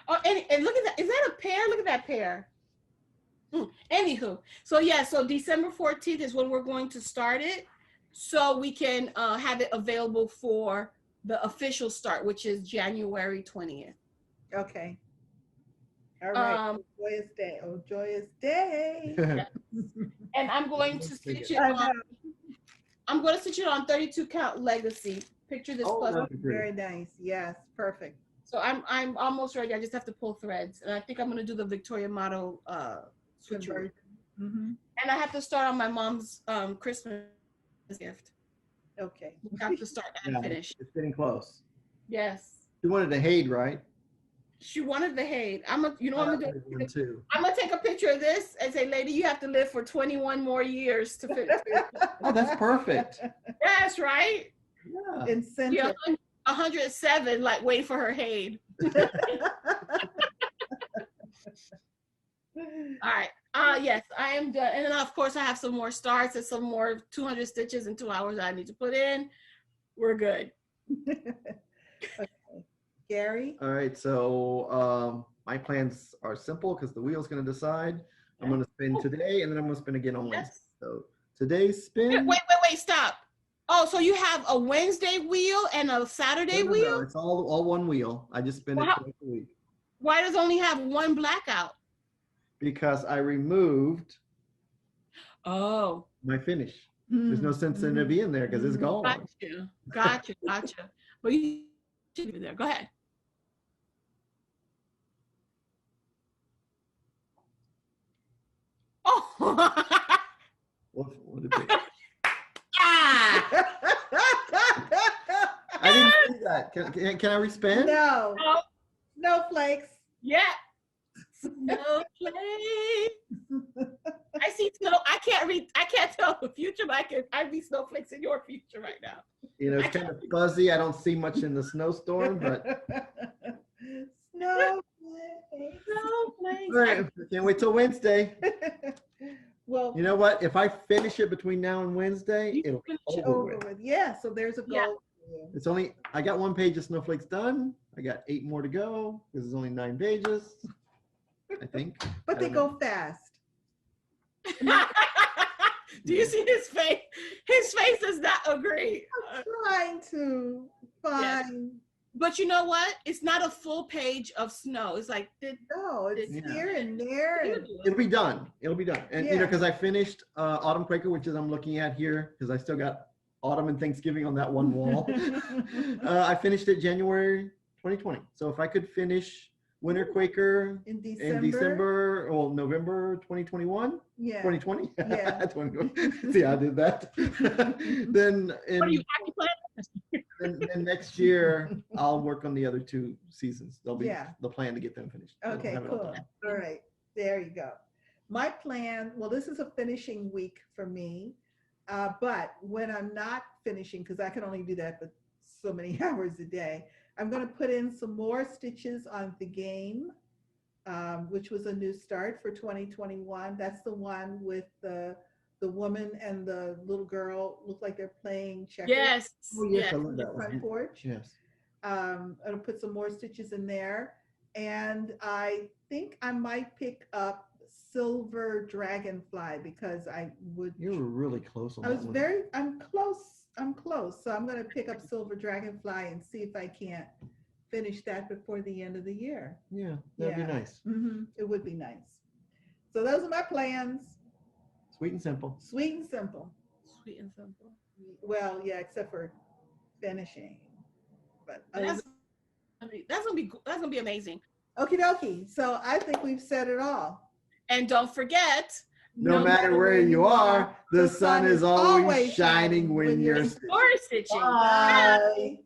Oh, and look at that. Is that a pear? Look at that pear. Anywho, so yeah, so December 14th is when we're going to start it, so we can have it available for the official start, which is January 20th. Okay. All right. Joyous day. Oh, joyous day. Yes. And I'm going to stitch it on. I'm going to stitch it on 32 count legacy. Picture this plus. Very nice. Yes, perfect. So I'm almost ready. I just have to pull threads, and I think I'm going to do the Victoria model switcheroo. Mm-hmm. And I have to start on my mom's Christmas gift. Okay. I have to start and finish. It's getting close. Yes. You wanted the Haid, right? She wanted the Haid. I'm gonna Too. I'm gonna take a picture of this and say, lady, you have to live for 21 more years to finish. Oh, that's perfect. Yes, right? Yeah. Incentive. Yeah, 107, like wait for her Haid. All right. Yes, I am done. And then of course I have some more starts and some more 200 stitches in 2 hours I need to put in. We're good. Okay. Gary? All right, so my plans are simple because the wheel's going to decide. I'm going to spin today, and then I'm going to spin again on Wednesday. So today's spin. Wait, stop. Oh, so you have a Wednesday wheel and a Saturday wheel? No, it's all one wheel. I just spin it twice a week. Why does it only have one blackout? Because I removed my finish. There's no sense in it being there because it's gone. Gotcha. But you should be there. Go ahead. Oh. What did it be? Ah. I didn't see that. Can I respin? No. Snowflakes. Yeah. Snowflakes. I see snow. I can't tell the future, but I see snowflakes in your future right now. You know, it's kind of fuzzy. I don't see much in the snowstorm, but Snowflakes. Snowflakes. all right. Can't wait till Wednesday. Well, You know what? If I finish it between now and Wednesday, it'll be over with. Yeah, so there's a goal. Yeah. For you. I got 1 page of snowflakes done. I got 8 more to go. This is only 9 pages, I think. But they go fast. Do you see his face? His face does not agree. I'm trying to find. Yes. But you know what? It's not a full page of snow. It's like it's here and there. And It'll be done. And you know, because I finished Autumn Quaker, which is I'm looking at here, because I still got Autumn and Thanksgiving on that one wall. I finished it January 2020. So if I could finish Winter Quaker in November 2021. Yeah. 2020. Yeah. 2020. See, I did that. Then then next year I'll work on the other 2 seasons. They'll be the plan to get them finished. Okay, cool. All right, there you go. My plan, well, this is a finishing week for me, but when I'm not finishing, because I can only do that for so many hours a day, I'm going to put in some more stitches on the game, which was a new start for 2021. That's the one with the woman and the little girl look like they're playing checkers. Yes. Oh, yes, I On love the that front one. porch. Yes. I'll put some more stitches in there. And I think I might pick up Silver Dragonfly because You were really close on I that was one. I'm close. So I'm going to pick up Silver Dragonfly and see if I can't finish that before the end of the year. Yeah, that'd be nice. It would be nice. So those are my plans. Sweet and simple. Sweet and simple. Sweet and simple. Well, yeah, except for finishing. But That's gonna be amazing. okie dokie. So I think we've said it all. And don't forget, No matter where you are, the sun is always shining when you're stitching. Bye.